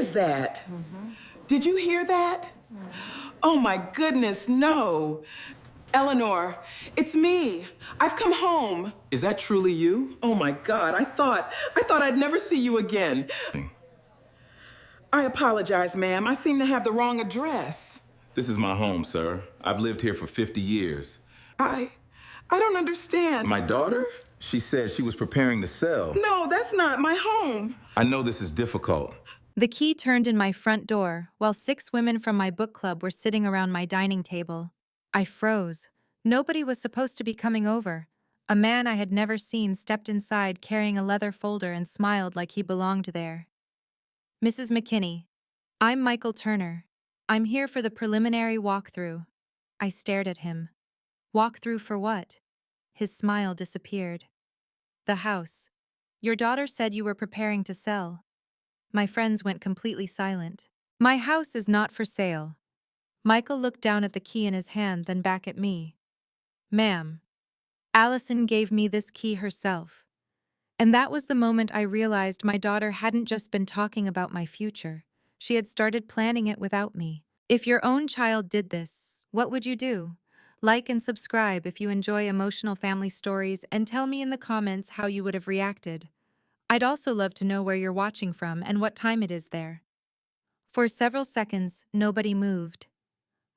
is that? Did you hear that? Oh my goodness, no. Eleanor, it's me. I've come home. Is that truly you? Oh my God, I thought I'd never see you again. I apologize, ma'am. I seem to have the wrong address. This is my home, sir. I've lived here for 50 years. I don't understand. My daughter? She said she was preparing to sell. No, that's not my home. I know this is difficult. The key turned in my front door while 6 women from my book club were sitting around my dining table. I froze. Nobody was supposed to be coming over. A man I had never seen stepped inside carrying a leather folder and smiled like he belonged there. Mrs. McKinney, I'm Michael Turner. I'm here for the preliminary walkthrough. I stared at him. Walkthrough for what? His smile disappeared. The house. Your daughter said you were preparing to sell. My friends went completely silent. My house is not for sale. Michael looked down at the key in his hand, then back at me. Ma'am, Allison gave me this key herself. And that was the moment I realized my daughter hadn't just been talking about my future. She had started planning it without me. If your own child did this, what would you do? Like and subscribe if you enjoy emotional family stories, and tell me in the comments how you would have reacted. I'd also love to know where you're watching from and what time it is there. For several seconds, nobody moved.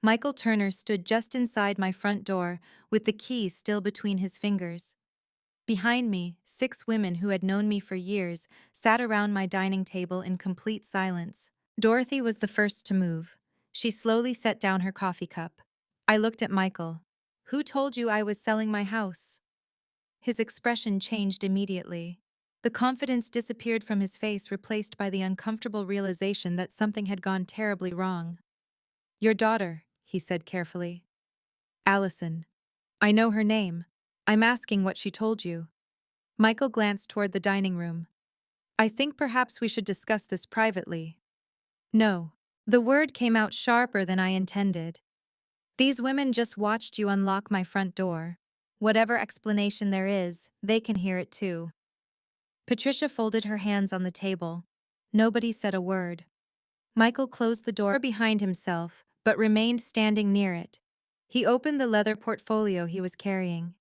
Michael Turner stood just inside my front door, with the key still between his fingers. Behind me, 6 women who had known me for years sat around my dining table in complete silence. Dorothy was the first to move. She slowly set down her coffee cup. I looked at Michael. Who told you I was selling my house? His expression changed immediately. The confidence disappeared from his face, replaced by the uncomfortable realization that something had gone terribly wrong. Your daughter, he said carefully. Allison. I know her name. I'm asking what she told you. Michael glanced toward the dining room. I think perhaps we should discuss this privately. No. The word came out sharper than I intended. These women just watched you unlock my front door. Whatever explanation there is, they can hear it too. Patricia folded her hands on the table. Nobody said a word. Michael closed the door behind himself, but remained standing near it. He opened the leather portfolio he was carrying.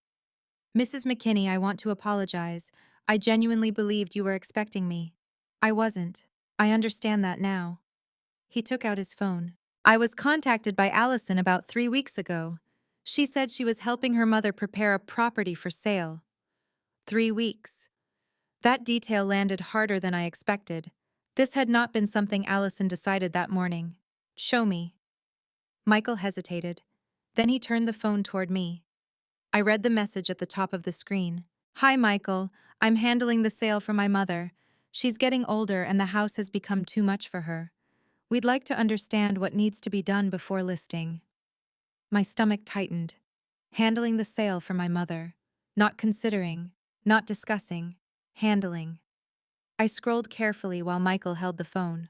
Mrs. McKinney, I want to apologize. I genuinely believed you were expecting me. I wasn't. I understand that now. He took out his phone. I was contacted by Allison about 3 weeks ago. She said she was helping her mother prepare a property for sale. 3 weeks. That detail landed harder than I expected. This had not been something Allison decided that morning. Show me. Michael hesitated. Then he turned the phone toward me. I read the message at the top of the screen. Hi, Michael. I'm handling the sale for my mother. She's getting older and the house has become too much for her. We'd like to understand what needs to be done before listing. My stomach tightened. Handling the sale for my mother. Not considering. Not discussing. Handling. I scrolled carefully while Michael held the phone.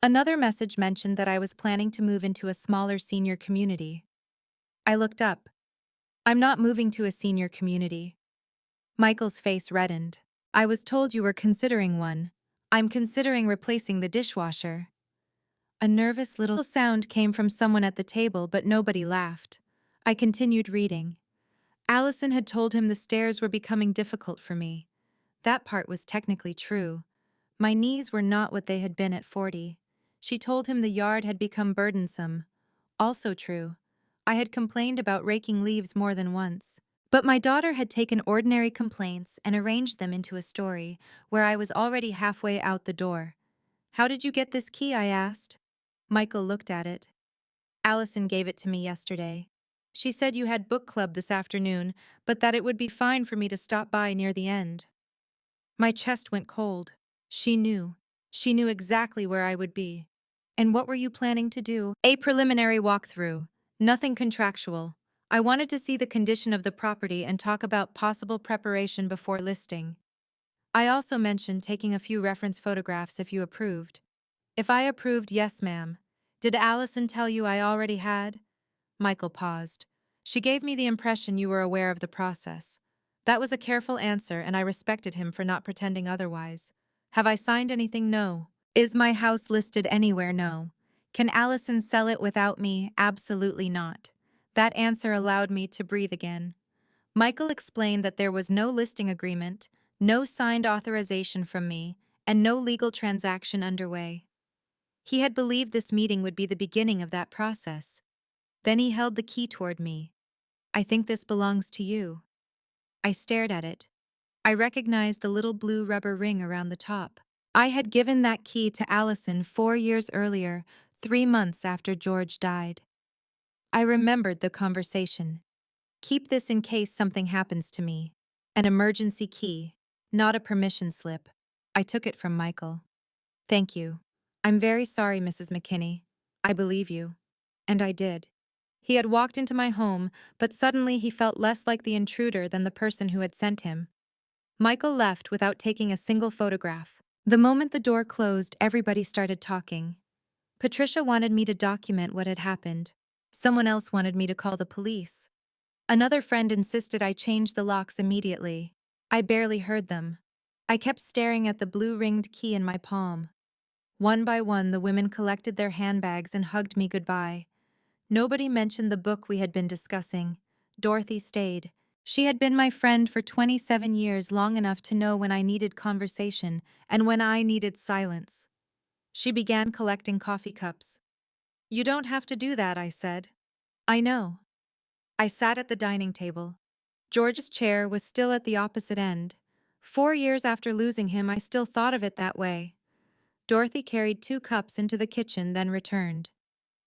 Another message mentioned that I was planning to move into a smaller senior community. I looked up. I'm not moving to a senior community. Michael's face reddened. I was told you were considering one. I'm considering replacing the dishwasher. A nervous little sound came from someone at the table, but nobody laughed. I continued reading. Allison had told him the stairs were becoming difficult for me. That part was technically true. My knees were not what they had been at 40. She told him the yard had become burdensome. Also true. I had complained about raking leaves more than once. But my daughter had taken ordinary complaints and arranged them into a story, where I was already halfway out the door. How did you get this key? I asked. Michael looked at it. Allison gave it to me yesterday. She said you had book club this afternoon, but that it would be fine for me to stop by near the end. My chest went cold. She knew. She knew exactly where I would be. And what were you planning to do? A preliminary walkthrough. Nothing contractual. I wanted to see the condition of the property and talk about possible preparation before listing. I also mentioned taking a few reference photographs if you approved. If I approved, yes, ma'am. Did Allison tell you I already had? Michael paused. She gave me the impression you were aware of the process. That was a careful answer, and I respected him for not pretending otherwise. Have I signed anything? No. Is my house listed anywhere? No. Can Allison sell it without me? Absolutely not. That answer allowed me to breathe again. Michael explained that there was no listing agreement, no signed authorization from me, and no legal transaction underway. He had believed this meeting would be the beginning of that process. Then he held the key toward me. I think this belongs to you. I stared at it. I recognized the little blue rubber ring around the top. I had given that key to Allison 4 years earlier, 3 months after George died. I remembered the conversation. Keep this in case something happens to me. An emergency key, not a permission slip. I took it from Michael. Thank you. I'm very sorry, Mrs. McKinney. I believe you. And I did. He had walked into my home, but suddenly he felt less like the intruder than the person who had sent him. Michael left without taking a single photograph. The moment the door closed, everybody started talking. Patricia wanted me to document what had happened. Someone else wanted me to call the police. Another friend insisted I change the locks immediately. I barely heard them. I kept staring at the blue-ringed key in my palm. One by one, the women collected their handbags and hugged me goodbye. Nobody mentioned the book we had been discussing. Dorothy stayed. She had been my friend for 27 years, long enough to know when I needed conversation and when I needed silence. She began collecting coffee cups. You don't have to do that, I said. I know. I sat at the dining table. George's chair was still at the opposite end. 4 years after losing him, I still thought of it that way. Dorothy carried 2 cups into the kitchen, then returned.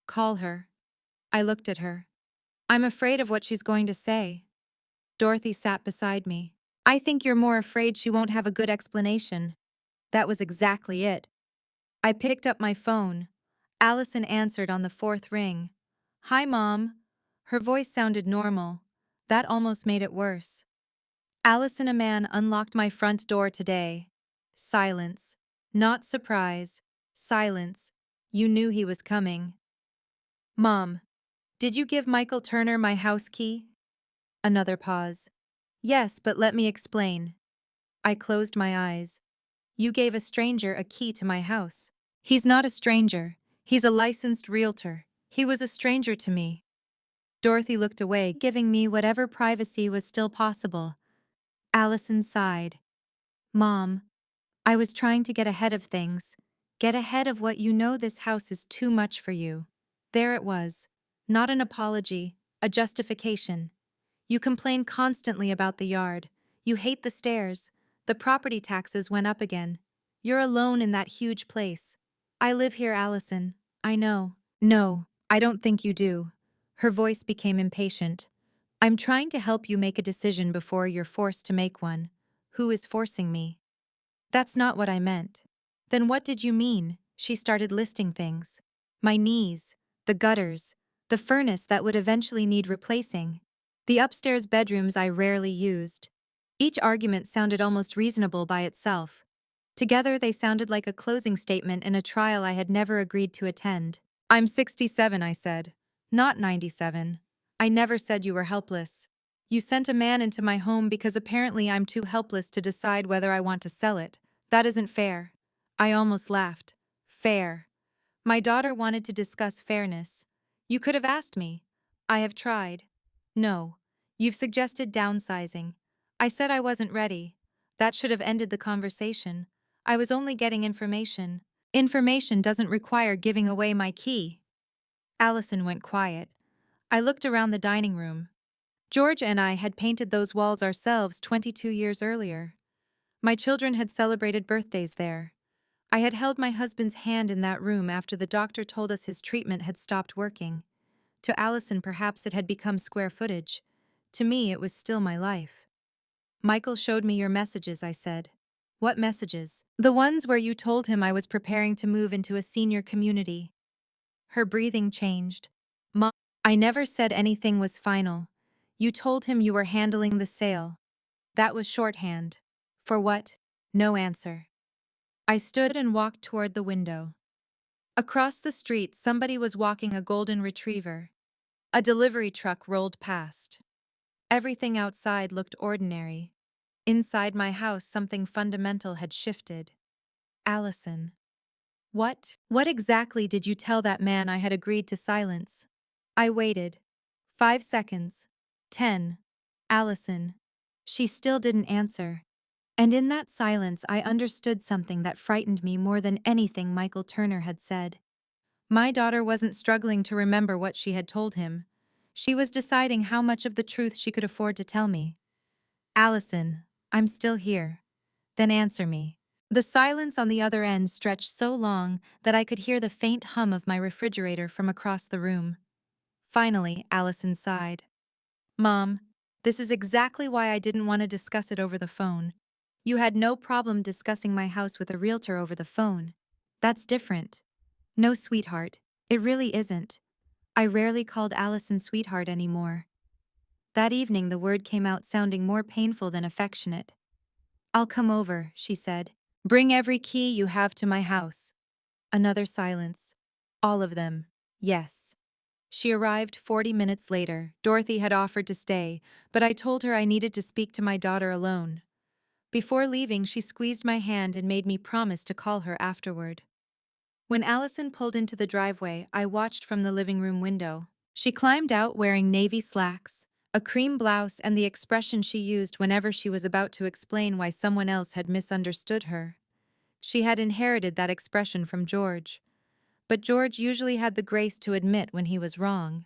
Call her. I looked at her. I'm afraid of what she's going to say. Dorothy sat beside me. I think you're more afraid she won't have a good explanation. That was exactly it. I picked up my phone. Allison answered on the 4th ring. Hi, Mom. Her voice sounded normal. That almost made it worse. Allison, a man unlocked my front door today. Silence. Not surprise. Silence. You knew he was coming. Mom, did you give Michael Turner my house key? Another pause. Yes, but let me explain. I closed my eyes. You gave a stranger a key to my house. He's not a stranger. He's a licensed realtor. He was a stranger to me. Dorothy looked away, giving me whatever privacy was still possible. Allison sighed. Mom, I was trying to get ahead of things. Get ahead of what you know. This house is too much for you. There it was. Not an apology, a justification. You complain constantly about the yard. You hate the stairs. The property taxes went up again. You're alone in that huge place. I live here, Allison. I know. No, I don't think you do. Her voice became impatient. I'm trying to help you make a decision before you're forced to make one. Who is forcing me? That's not what I meant. Then what did you mean? She started listing things. My knees, the gutters, the furnace that would eventually need replacing, the upstairs bedrooms I rarely used. Each argument sounded almost reasonable by itself. Together they sounded like a closing statement in a trial I had never agreed to attend. I'm 67, I said. Not 97. I never said you were helpless. You sent a man into my home because apparently I'm too helpless to decide whether I want to sell it. That isn't fair. I almost laughed. Fair. My daughter wanted to discuss fairness. You could have asked me. I have tried. No. You've suggested downsizing. I said I wasn't ready. That should have ended the conversation. I was only getting information. Information doesn't require giving away my key. Allison went quiet. I looked around the dining room. George and I had painted those walls ourselves 22 years earlier. My children had celebrated birthdays there. I had held my husband's hand in that room after the doctor told us his treatment had stopped working. To Allison, perhaps it had become square footage. To me, it was still my life. Michael showed me your messages, I said. What messages? The ones where you told him I was preparing to move into a senior community. Her breathing changed. Mom, I never said anything was final. You told him you were handling the sale. That was shorthand. For what? No answer. I stood and walked toward the window. Across the street, somebody was walking a golden retriever. A delivery truck rolled past. Everything outside looked ordinary. Inside my house, something fundamental had shifted. Allison. What exactly did you tell that man I had agreed to silence? I waited. 5 seconds. 10. Allison. She still didn't answer. And in that silence, I understood something that frightened me more than anything Michael Turner had said. My daughter wasn't struggling to remember what she had told him. She was deciding how much of the truth she could afford to tell me. Allison, I'm still here. Then answer me. The silence on the other end stretched so long that I could hear the faint hum of my refrigerator from across the room. Finally, Allison sighed. Mom, this is exactly why I didn't want to discuss it over the phone. You had no problem discussing my house with a realtor over the phone. That's different. No, sweetheart, it really isn't. I rarely called Allison sweetheart anymore. That evening, the word came out sounding more painful than affectionate. I'll come over, she said. Bring every key you have to my house. Another silence. All of them. Yes. She arrived 40 minutes later. Dorothy had offered to stay, but I told her I needed to speak to my daughter alone. Before leaving, she squeezed my hand and made me promise to call her afterward. When Allison pulled into the driveway, I watched from the living room window. She climbed out wearing navy slacks, a cream blouse, and the expression she used whenever she was about to explain why someone else had misunderstood her. She had inherited that expression from George. But George usually had the grace to admit when he was wrong.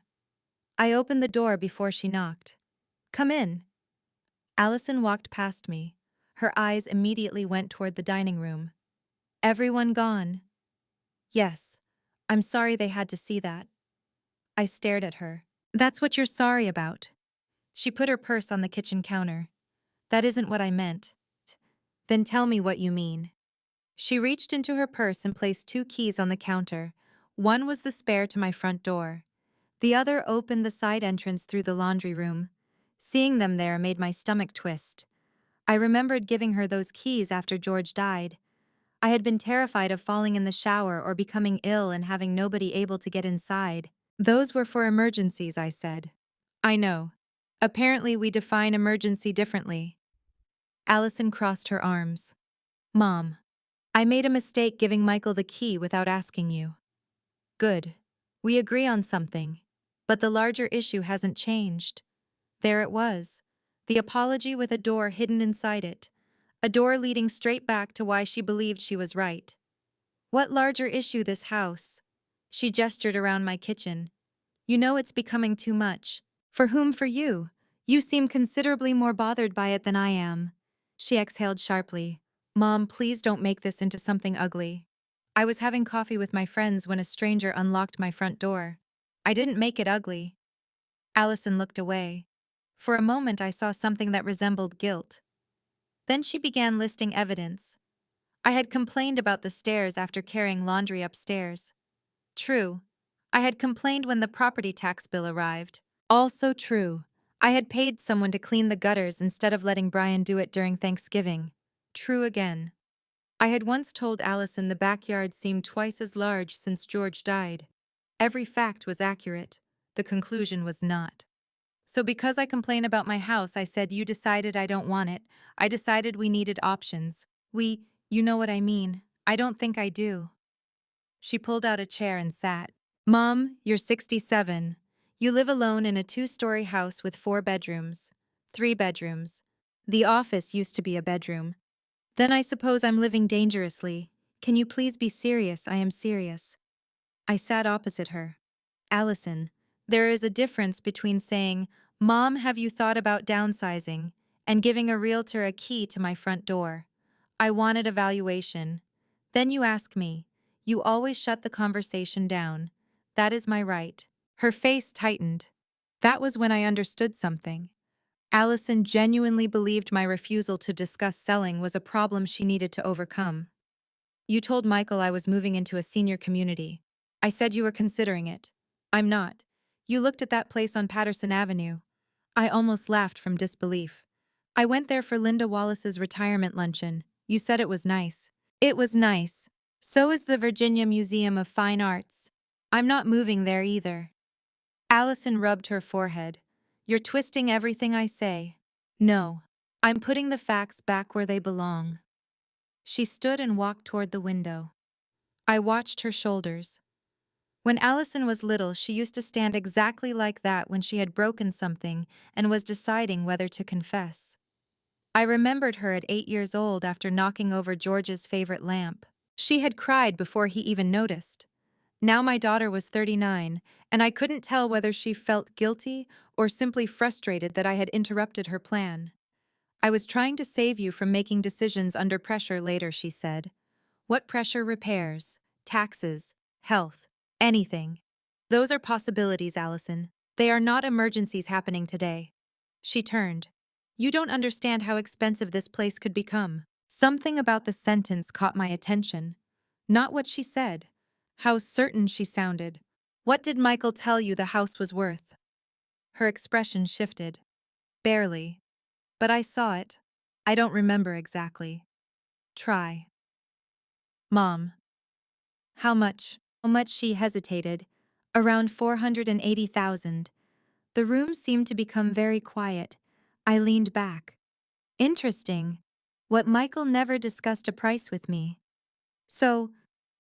I opened the door before she knocked. Come in. Allison walked past me. Her eyes immediately went toward the dining room. Everyone gone? Yes. I'm sorry they had to see that. I stared at her. That's what you're sorry about. She put her purse on the kitchen counter. That isn't what I meant. Then tell me what you mean. She reached into her purse and placed 2 keys on the counter. One was the spare to my front door. The other opened the side entrance through the laundry room. Seeing them there made my stomach twist. I remembered giving her those keys after George died. I had been terrified of falling in the shower or becoming ill and having nobody able to get inside. Those were for emergencies, I said. I know. Apparently we define emergency differently. Allison crossed her arms. Mom, I made a mistake giving Michael the key without asking you. Good. We agree on something. But the larger issue hasn't changed. There it was. The apology with a door hidden inside it. A door leading straight back to why she believed she was right. What larger issue this house? She gestured around my kitchen. You know it's becoming too much. For whom? For you. You seem considerably more bothered by it than I am. She exhaled sharply. Mom, please don't make this into something ugly. I was having coffee with my friends when a stranger unlocked my front door. I didn't make it ugly. Allison looked away. For a moment I saw something that resembled guilt. Then she began listing evidence. I had complained about the stairs after carrying laundry upstairs. True. I had complained when the property tax bill arrived. Also true. I had paid someone to clean the gutters instead of letting Brian do it during Thanksgiving. True again. I had once told Allison the backyard seemed twice as large since George died. Every fact was accurate. The conclusion was not. So because I complain about my house, I said you decided I don't want it. I decided we needed options. You know what I mean. I don't think I do. She pulled out a chair and sat. Mom, you're 67. You live alone in a 2-story house with 4 bedrooms. 3 bedrooms. The office used to be a bedroom. Then I suppose I'm living dangerously. Can you please be serious? I am serious. I sat opposite her. Allison, there is a difference between saying, Mom, have you thought about downsizing, and giving a realtor a key to my front door. I wanted a valuation. Then you ask me. You always shut the conversation down. That is my right. Her face tightened. That was when I understood something. Allison genuinely believed my refusal to discuss selling was a problem she needed to overcome. You told Michael I was moving into a senior community. I said you were considering it. I'm not. You looked at that place on Patterson Avenue. I almost laughed from disbelief. I went there for Linda Wallace's retirement luncheon. You said it was nice. It was nice. So is the Virginia Museum of Fine Arts. I'm not moving there either. Allison rubbed her forehead. You're twisting everything I say. No. I'm putting the facts back where they belong. She stood and walked toward the window. I watched her shoulders. When Allison was little, she used to stand exactly like that when she had broken something and was deciding whether to confess. I remembered her at 8 years old after knocking over George's favorite lamp. She had cried before he even noticed. Now my daughter was 39, and I couldn't tell whether she felt guilty or simply frustrated that I had interrupted her plan. I was trying to save you from making decisions under pressure later, she said. What pressure? Repairs, taxes, health, anything. Those are possibilities, Allison. They are not emergencies happening today. She turned. You don't understand how expensive this place could become. Something about the sentence caught my attention. Not what she said. How certain she sounded. What did Michael tell you the house was worth? Her expression shifted. Barely. But I saw it. I don't remember exactly. Try. Mom. How much? How much? She hesitated. Around 480,000. The room seemed to become very quiet. I leaned back. Interesting. What Michael never discussed a price with me. So,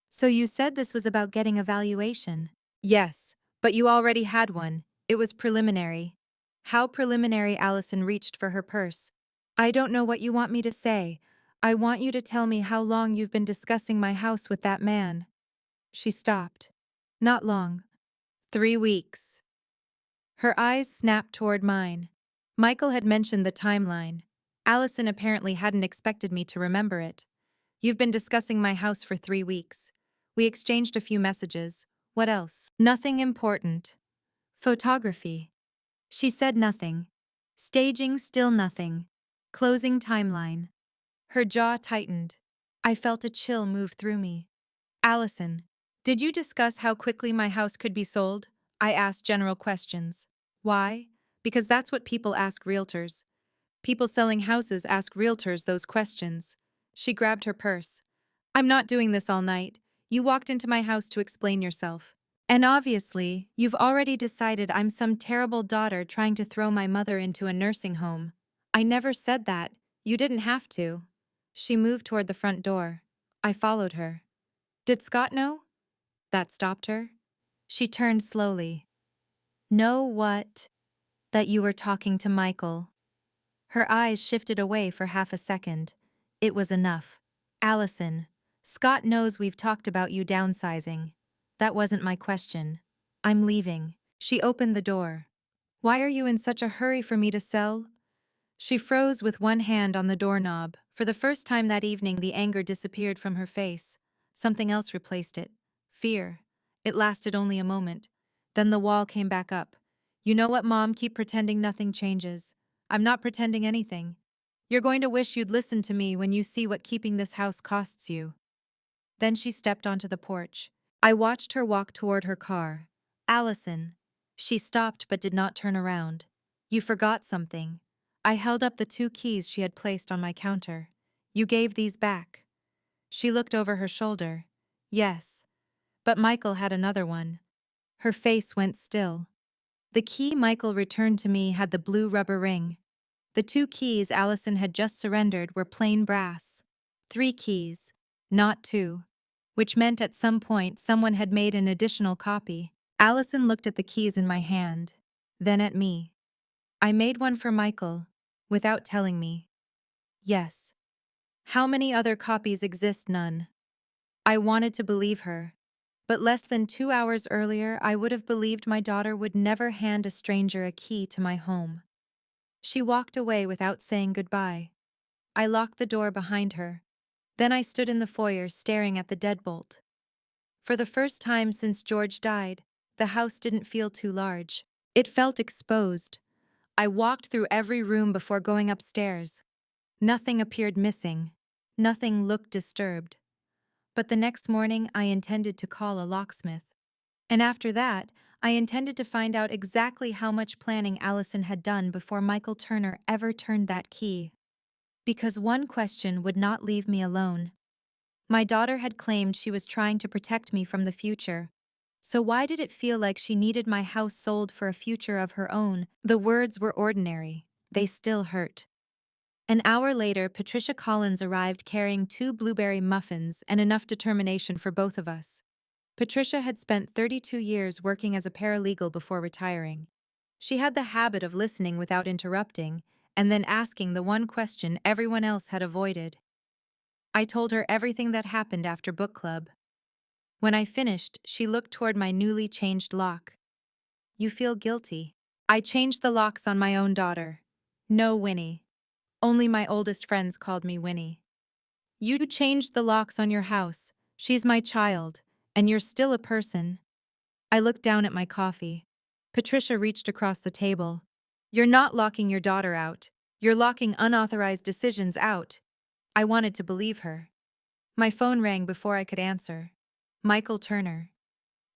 so you said this was about getting a valuation? Yes, but you already had one. It was preliminary. How preliminary? Allison reached for her purse. I don't know what you want me to say. I want you to tell me how long you've been discussing my house with that man. She stopped. Not long. 3 weeks. Her eyes snapped toward mine. Michael had mentioned the timeline. Allison apparently hadn't expected me to remember it. You've been discussing my house for 3 weeks. We exchanged a few messages. What else? Nothing important. Photography. She said nothing. Staging, still nothing. Closing timeline. Her jaw tightened. I felt a chill move through me. Allison, did you discuss how quickly my house could be sold? I asked general questions. Why? Because that's what people ask realtors. People selling houses ask realtors those questions. She grabbed her purse. I'm not doing this all night. You walked into my house to explain yourself. And obviously, you've already decided I'm some terrible daughter trying to throw my mother into a nursing home. I never said that. You didn't have to. She moved toward the front door. I followed her. Did Scott know? That stopped her. She turned slowly. Know what? That you were talking to Michael. Her eyes shifted away for half a second. It was enough. Allison, Scott knows we've talked about you downsizing. That wasn't my question. I'm leaving. She opened the door. Why are you in such a hurry for me to sell? She froze with one hand on the doorknob. For the first time that evening, the anger disappeared from her face. Something else replaced it. Fear. It lasted only a moment. Then the wall came back up. You know what, Mom? Keep pretending nothing changes. I'm not pretending anything. You're going to wish you'd listened to me when you see what keeping this house costs you. Then she stepped onto the porch. I watched her walk toward her car. Allison. She stopped but did not turn around. You forgot something. I held up the 2 keys she had placed on my counter. You gave these back. She looked over her shoulder. Yes. But Michael had another one. Her face went still. The key Michael returned to me had the blue rubber ring. The 2 keys Allison had just surrendered were plain brass. 3 keys, not 2. Which meant at some point someone had made an additional copy. Allison looked at the keys in my hand, then at me. I made one for Michael, without telling me. Yes. How many other copies exist? None. I wanted to believe her. But less than 2 hours earlier, I would have believed my daughter would never hand a stranger a key to my home. She walked away without saying goodbye. I locked the door behind her. Then I stood in the foyer staring at the deadbolt. For the first time since George died, the house didn't feel too large. It felt exposed. I walked through every room before going upstairs. Nothing appeared missing. Nothing looked disturbed. But the next morning, I intended to call a locksmith. And after that, I intended to find out exactly how much planning Allison had done before Michael Turner ever turned that key. Because one question would not leave me alone. My daughter had claimed she was trying to protect me from the future. So why did it feel like she needed my house sold for a future of her own? The words were ordinary. They still hurt. An hour later, Patricia Collins arrived carrying 2 blueberry muffins and enough determination for both of us. Patricia had spent 32 years working as a paralegal before retiring. She had the habit of listening without interrupting and then asking the one question everyone else had avoided. I told her everything that happened after book club. When I finished, she looked toward my newly changed lock. You feel guilty. I changed the locks on my own daughter. No, Winnie. Only my oldest friends called me Winnie. You changed the locks on your house. She's my child, and you're still a person. I looked down at my coffee. Patricia reached across the table. You're not locking your daughter out. You're locking unauthorized decisions out. I wanted to believe her. My phone rang before I could answer. Michael Turner.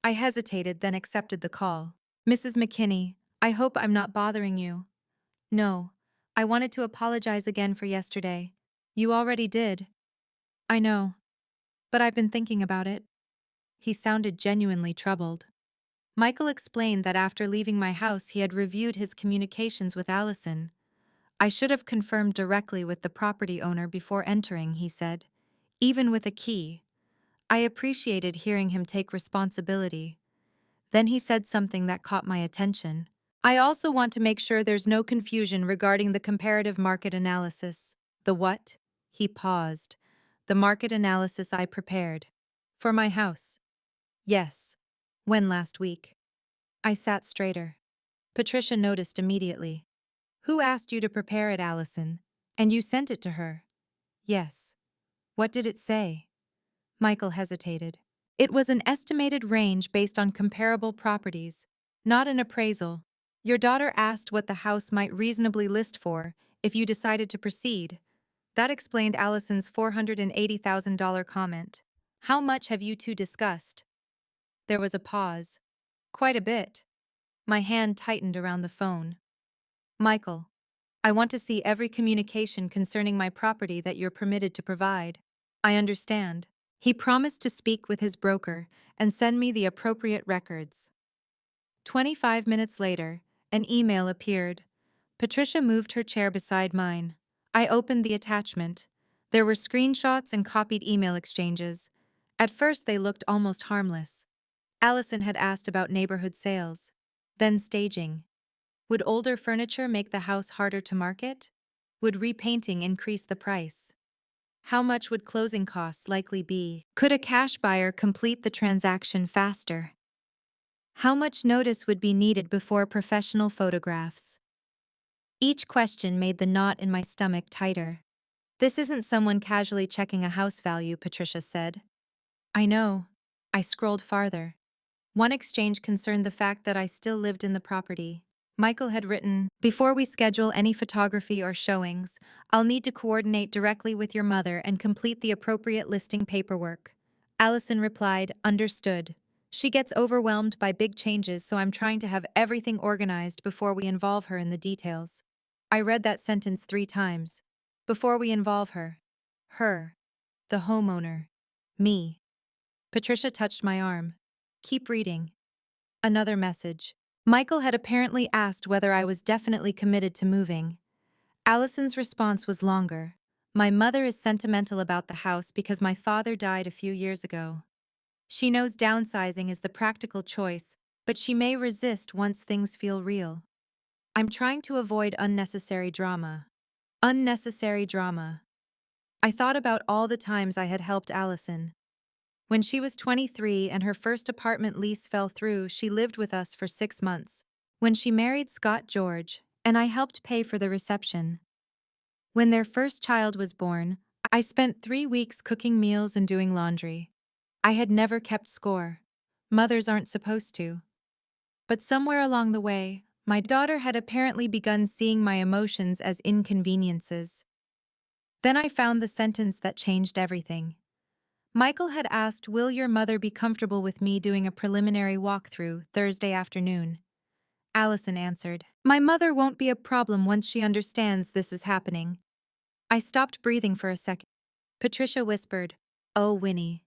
I hesitated, then accepted the call. Mrs. McKinney, I hope I'm not bothering you. No. I wanted to apologize again for yesterday. You already did. I know. But I've been thinking about it. He sounded genuinely troubled. Michael explained that after leaving my house he had reviewed his communications with Allison. I should have confirmed directly with the property owner before entering, he said. Even with a key. I appreciated hearing him take responsibility. Then he said something that caught my attention. I also want to make sure there's no confusion regarding the comparative market analysis. The what? He paused. The market analysis I prepared. For my house. Yes. When last week? I sat straighter. Patricia noticed immediately. Who asked you to prepare it, Allison? And you sent it to her? Yes. What did it say? Michael hesitated. It was an estimated range based on comparable properties, not an appraisal. Your daughter asked what the house might reasonably list for if you decided to proceed. That explained Allison's $480,000 comment. How much have you two discussed? There was a pause. Quite a bit. My hand tightened around the phone. Michael, I want to see every communication concerning my property that you're permitted to provide. I understand. He promised to speak with his broker and send me the appropriate records. 25 minutes later, an email appeared. Patricia moved her chair beside mine. I opened the attachment. There were screenshots and copied email exchanges. At first they looked almost harmless. Allison had asked about neighborhood sales. Then staging. Would older furniture make the house harder to market? Would repainting increase the price? How much would closing costs likely be? Could a cash buyer complete the transaction faster? How much notice would be needed before professional photographs? Each question made the knot in my stomach tighter. This isn't someone casually checking a house value, Patricia said. I know. I scrolled farther. One exchange concerned the fact that I still lived in the property. Michael had written, before we schedule any photography or showings, I'll need to coordinate directly with your mother and complete the appropriate listing paperwork. Allison replied, understood. She gets overwhelmed by big changes, so I'm trying to have everything organized before we involve her in the details. I read that sentence 3 times. Before we involve her. Her. The homeowner. Me. Patricia touched my arm. Keep reading. Another message. Michael had apparently asked whether I was definitely committed to moving. Allison's response was longer. My mother is sentimental about the house because my father died a few years ago. She knows downsizing is the practical choice, but she may resist once things feel real. I'm trying to avoid unnecessary drama. Unnecessary drama. I thought about all the times I had helped Allison. When she was 23 and her first apartment lease fell through, she lived with us for 6 months. When she married Scott George, and I helped pay for the reception. When their first child was born, I spent 3 weeks cooking meals and doing laundry. I had never kept score. Mothers aren't supposed to. But somewhere along the way, my daughter had apparently begun seeing my emotions as inconveniences. Then I found the sentence that changed everything. Michael had asked, will your mother be comfortable with me doing a preliminary walkthrough Thursday afternoon? Allison answered, my mother won't be a problem once she understands this is happening. I stopped breathing for a second. Patricia whispered, oh, Winnie.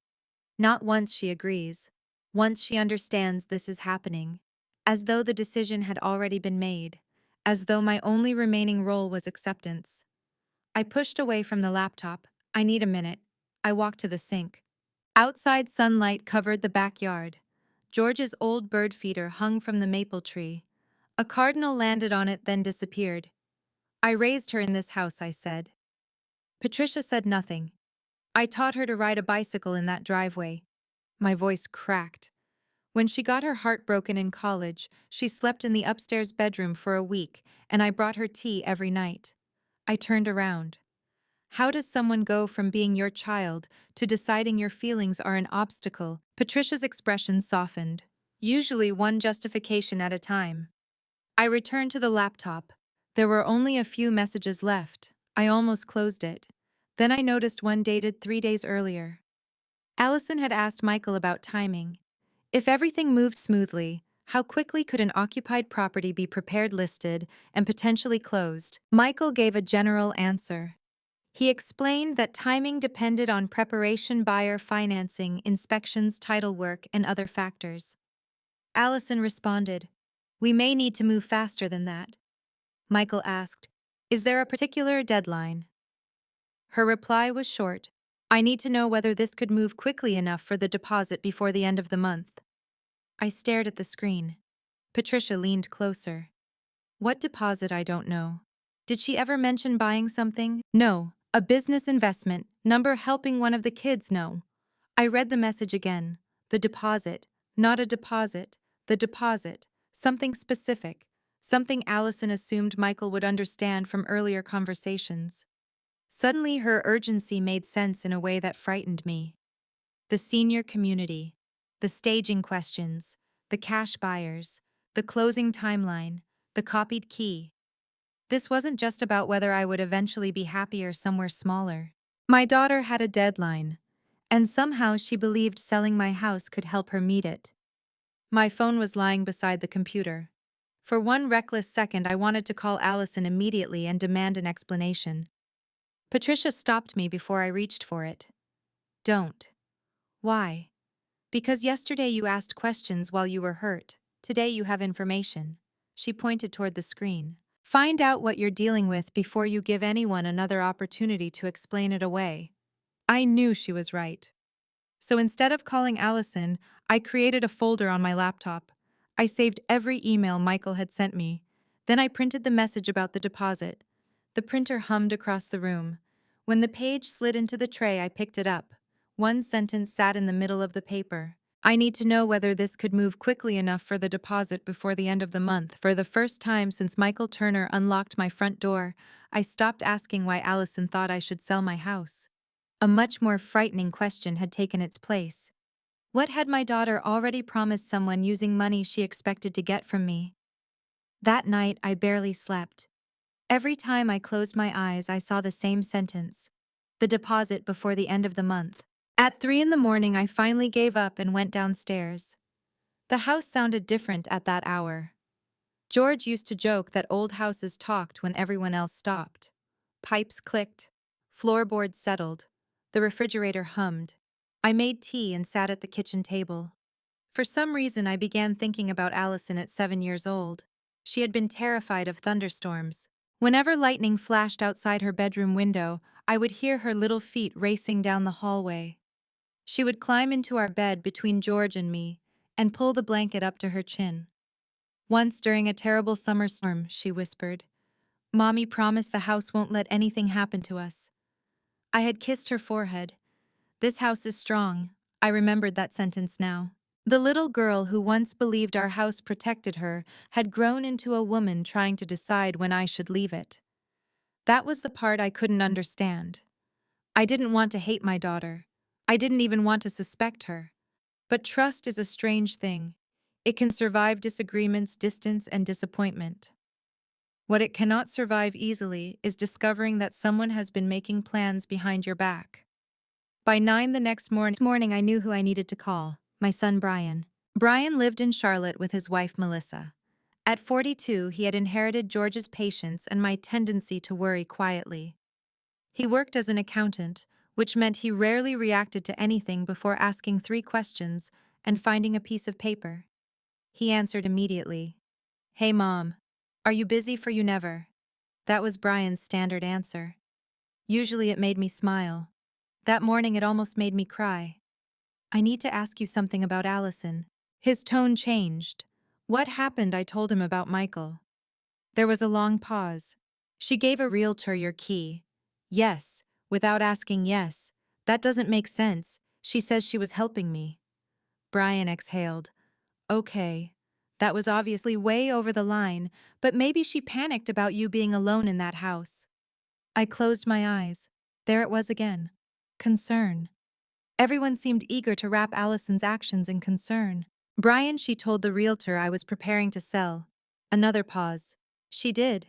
Not once she agrees. Once she understands this is happening. As though the decision had already been made. As though my only remaining role was acceptance. I pushed away from the laptop. I need a minute. I walked to the sink. Outside sunlight covered the backyard. George's old bird feeder hung from the maple tree. A cardinal landed on it, then disappeared. I raised her in this house, I said. Patricia said nothing. I taught her to ride a bicycle in that driveway. My voice cracked. When she got her heart broken in college, she slept in the upstairs bedroom for a week, and I brought her tea every night. I turned around. How does someone go from being your child to deciding your feelings are an obstacle? Patricia's expression softened, usually one justification at a time. I returned to the laptop. There were only a few messages left. I almost closed it. Then I noticed one dated 3 days earlier. Allison had asked Michael about timing. If everything moved smoothly, how quickly could an occupied property be prepared, listed, and potentially closed? Michael gave a general answer. He explained that timing depended on preparation, buyer financing, inspections, title work, and other factors. Allison responded, "We may need to move faster than that." Michael asked, "Is there a particular deadline?" Her reply was short, "I need to know whether this could move quickly enough for the deposit before the end of the month." I stared at the screen. Patricia leaned closer. "What deposit? I don't know. Did she ever mention buying something?" "No. A business investment. Number helping one of the kids?" "No." I read the message again. The deposit. Not a deposit. The deposit. Something specific. Something Allison assumed Michael would understand from earlier conversations. Suddenly her urgency made sense in a way that frightened me. The senior community. The staging questions. The cash buyers. The closing timeline. The copied key. This wasn't just about whether I would eventually be happier somewhere smaller. My daughter had a deadline, and somehow she believed selling my house could help her meet it. My phone was lying beside the computer. For one reckless second, I wanted to call Allison immediately and demand an explanation. Patricia stopped me before I reached for it. "Don't." "Why?" "Because yesterday you asked questions while you were hurt. Today you have information." She pointed toward the screen. "Find out what you're dealing with before you give anyone another opportunity to explain it away." I knew she was right. So instead of calling Allison, I created a folder on my laptop. I saved every email Michael had sent me. Then I printed the message about the deposit. The printer hummed across the room. When the page slid into the tray, I picked it up. One sentence sat in the middle of the paper. "I need to know whether this could move quickly enough for the deposit before the end of the month." For the first time since Michael Turner unlocked my front door, I stopped asking why Allison thought I should sell my house. A much more frightening question had taken its place. What had my daughter already promised someone using money she expected to get from me? That night, I barely slept. Every time I closed my eyes, I saw the same sentence: the deposit before the end of the month. At 3 in the morning, I finally gave up and went downstairs. The house sounded different at that hour. George used to joke that old houses talked when everyone else stopped. Pipes clicked, floorboards settled, the refrigerator hummed. I made tea and sat at the kitchen table. For some reason, I began thinking about Allison at 7 years old. She had been terrified of thunderstorms. Whenever lightning flashed outside her bedroom window, I would hear her little feet racing down the hallway. She would climb into our bed between George and me and pull the blanket up to her chin. Once during a terrible summer storm, she whispered, "Mommy promised the house won't let anything happen to us." I had kissed her forehead. "This house is strong." I remembered that sentence now. The little girl who once believed our house protected her had grown into a woman trying to decide when I should leave it. That was the part I couldn't understand. I didn't want to hate my daughter. I didn't even want to suspect her. But trust is a strange thing. It can survive disagreements, distance, and disappointment. What it cannot survive easily is discovering that someone has been making plans behind your back. By 9 the next morning, I knew who I needed to call: my son Brian. Brian lived in Charlotte with his wife Melissa. At 42, he had inherited George's patience and my tendency to worry quietly. He worked as an accountant, which meant he rarely reacted to anything before asking 3 questions and finding a piece of paper. He answered immediately. "Hey, Mom. Are you busy? For you never." That was Brian's standard answer. Usually it made me smile. That morning it almost made me cry. I need to ask you something about Allison. His tone changed. What happened? I told him about Michael. There was a long pause. She gave a realtor your key. Yes, without asking yes. That doesn't make sense. She says she was helping me. Brian exhaled. Okay. That was obviously way over the line, but maybe she panicked about you being alone in that house. I closed my eyes. There it was again. Concern. Everyone seemed eager to wrap Allison's actions in concern. Brian, she told the realtor I was preparing to sell. Another pause. She did.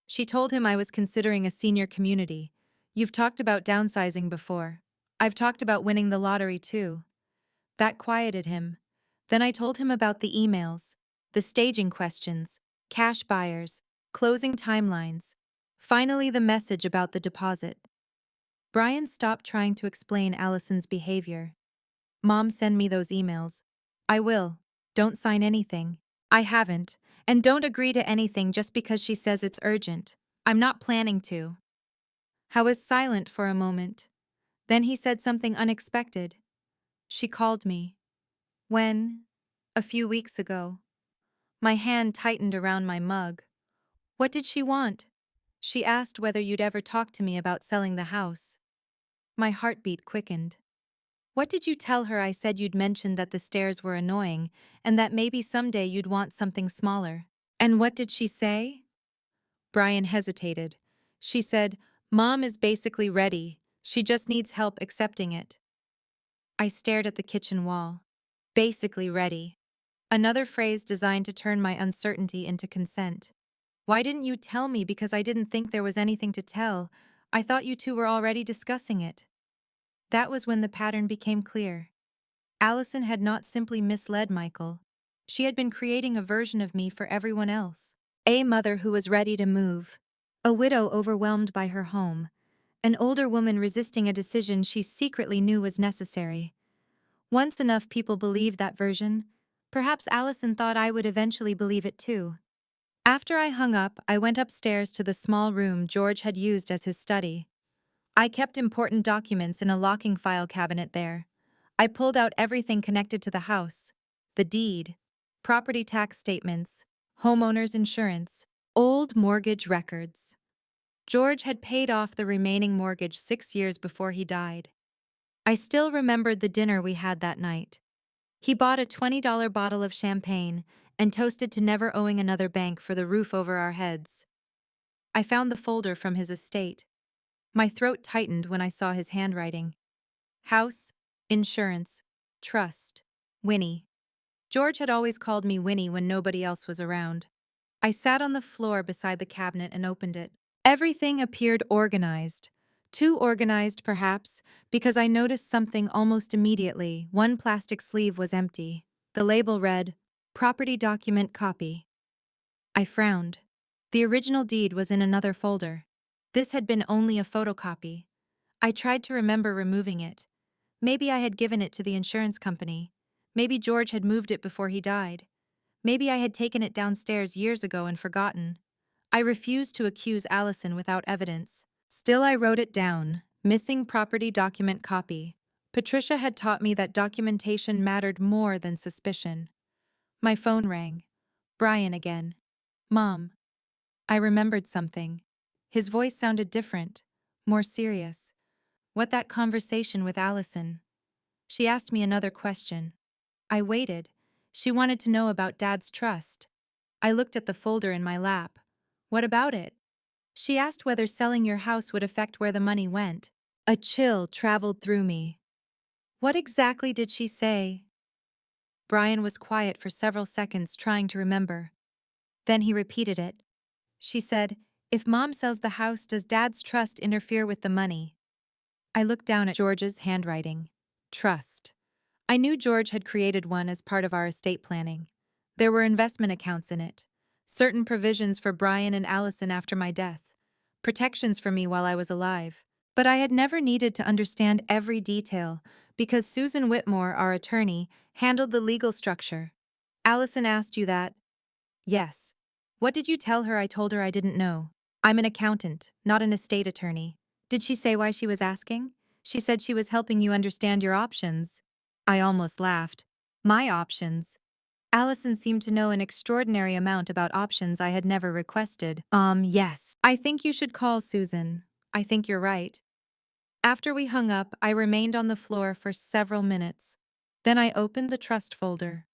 She told him I was considering a senior community. You've talked about downsizing before. I've talked about winning the lottery too. That quieted him. Then I told him about the emails, the staging questions, cash buyers, closing timelines. Finally, the message about the deposit. Brian stopped trying to explain Allison's behavior. Mom, send me those emails. I will. Don't sign anything. I haven't. And don't agree to anything just because she says it's urgent. I'm not planning to. I was silent for a moment. Then he said something unexpected. She called me. When? A few weeks ago. My hand tightened around my mug. What did she want? She asked whether you'd ever talk to me about selling the house. My heartbeat quickened. What did you tell her? I said you'd mentioned that the stairs were annoying and that maybe someday you'd want something smaller. And what did she say? Brian hesitated. She said, Mom is basically ready. She just needs help accepting it. I stared at the kitchen wall. Basically ready. Another phrase designed to turn my uncertainty into consent. Why didn't you tell me? Because I didn't think there was anything to tell. I thought you two were already discussing it. That was when the pattern became clear. Allison had not simply misled Michael. She had been creating a version of me for everyone else. A mother who was ready to move. A widow overwhelmed by her home. An older woman resisting a decision she secretly knew was necessary. Once enough people believed that version, perhaps Allison thought I would eventually believe it too. After I hung up, I went upstairs to the small room George had used as his study. I kept important documents in a locking file cabinet there. I pulled out everything connected to the house: the deed, property tax statements, homeowner's insurance, old mortgage records. George had paid off the remaining mortgage 6 years before he died. I still remembered the dinner we had that night. He bought a $20 bottle of champagne and toasted to never owing another bank for the roof over our heads. I found the folder from his estate. My throat tightened when I saw his handwriting. House, insurance, trust, Winnie. George had always called me Winnie when nobody else was around. I sat on the floor beside the cabinet and opened it. Everything appeared organized. Too organized, perhaps, because I noticed something almost immediately. One plastic sleeve was empty. The label read, Property Document Copy. I frowned. The original deed was in another folder. This had been only a photocopy. I tried to remember removing it. Maybe I had given it to the insurance company. Maybe George had moved it before he died. Maybe I had taken it downstairs years ago and forgotten. I refused to accuse Allison without evidence. Still, I wrote it down. Missing property document copy. Patricia had taught me that documentation mattered more than suspicion. My phone rang. Brian again. Mom. I remembered something. His voice sounded different, more serious. What that conversation with Allison? She asked me another question. I waited. She wanted to know about Dad's trust. I looked at the folder in my lap. What about it? She asked whether selling your house would affect where the money went. A chill traveled through me. What exactly did she say? Brian was quiet for several seconds, trying to remember. Then he repeated it. She said, if Mom sells the house, does Dad's trust interfere with the money? I looked down at George's handwriting. Trust. I knew George had created one as part of our estate planning. There were investment accounts in it, certain provisions for Brian and Allison after my death, protections for me while I was alive. But I had never needed to understand every detail because Susan Whitmore, our attorney, handled the legal structure. Allison asked you that? Yes. What did you tell her? I told her I didn't know. I'm an accountant, not an estate attorney. Did she say why she was asking? She said she was helping you understand your options. I almost laughed. My options. Allison seemed to know an extraordinary amount about options I had never requested. Yes. I think you should call Susan. I think you're right. After we hung up, I remained on the floor for several minutes. Then I opened the trust folder.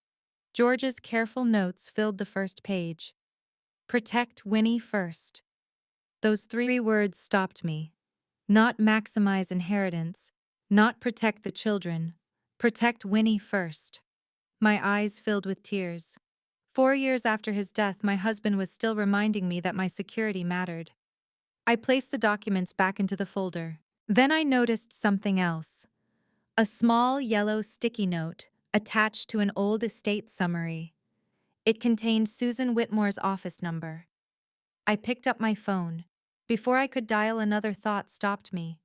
George's careful notes filled the first page. Protect Winnie first. Those 3 words stopped me. Not maximize inheritance. Not protect the children. Protect Winnie first. My eyes filled with tears. 4 years after his death, my husband was still reminding me that my security mattered. I placed the documents back into the folder. Then I noticed something else. A small yellow sticky note attached to an old estate summary. It contained Susan Whitmore's office number. I picked up my phone. Before I could dial, another thought stopped me.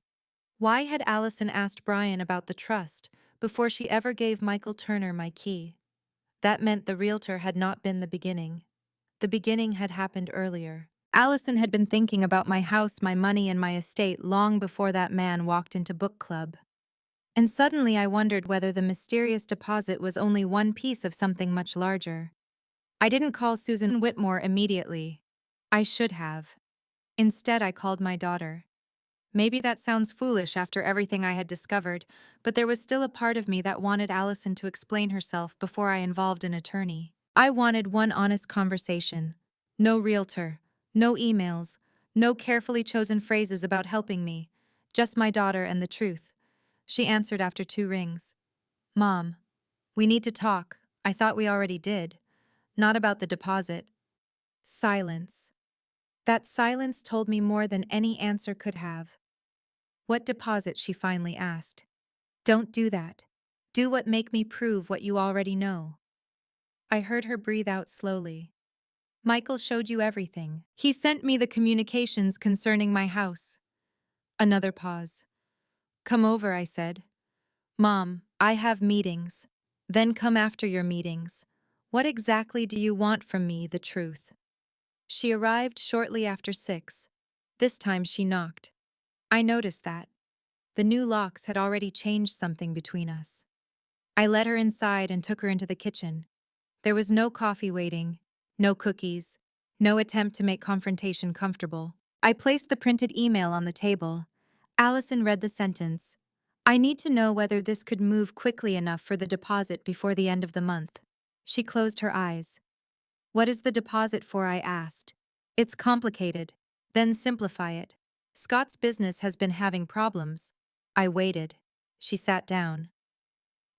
Why had Allison asked Brian about the trust before she ever gave Michael Turner my key? That meant the realtor had not been the beginning. The beginning had happened earlier. Allison had been thinking about my house, my money, and my estate long before that man walked into book club. And suddenly I wondered whether the mysterious deposit was only one piece of something much larger. I didn't call Susan Whitmore immediately. I should have. Instead, I called my daughter. Maybe that sounds foolish after everything I had discovered, but there was still a part of me that wanted Allison to explain herself before I involved an attorney. I wanted one honest conversation. No realtor, no emails, no carefully chosen phrases about helping me. Just my daughter and the truth. She answered after 2 rings. Mom, we need to talk. I thought we already did. Not about the deposit. Silence. That silence told me more than any answer could have. What deposit? She finally asked. Don't do that. Do what make me prove what you already know. I heard her breathe out slowly. Michael showed you everything. He sent me the communications concerning my house. Another pause. Come over, I said. Mom, I have meetings. Then come after your meetings. What exactly do you want from me, the truth? She arrived shortly after 6. This time she knocked. I noticed that. The new locks had already changed something between us. I led her inside and took her into the kitchen. There was no coffee waiting, no cookies, no attempt to make confrontation comfortable. I placed the printed email on the table. Allison read the sentence. I need to know whether this could move quickly enough for the deposit before the end of the month. She closed her eyes. What is the deposit for? I asked. It's complicated. Then simplify it. Scott's business has been having problems. I waited. She sat down.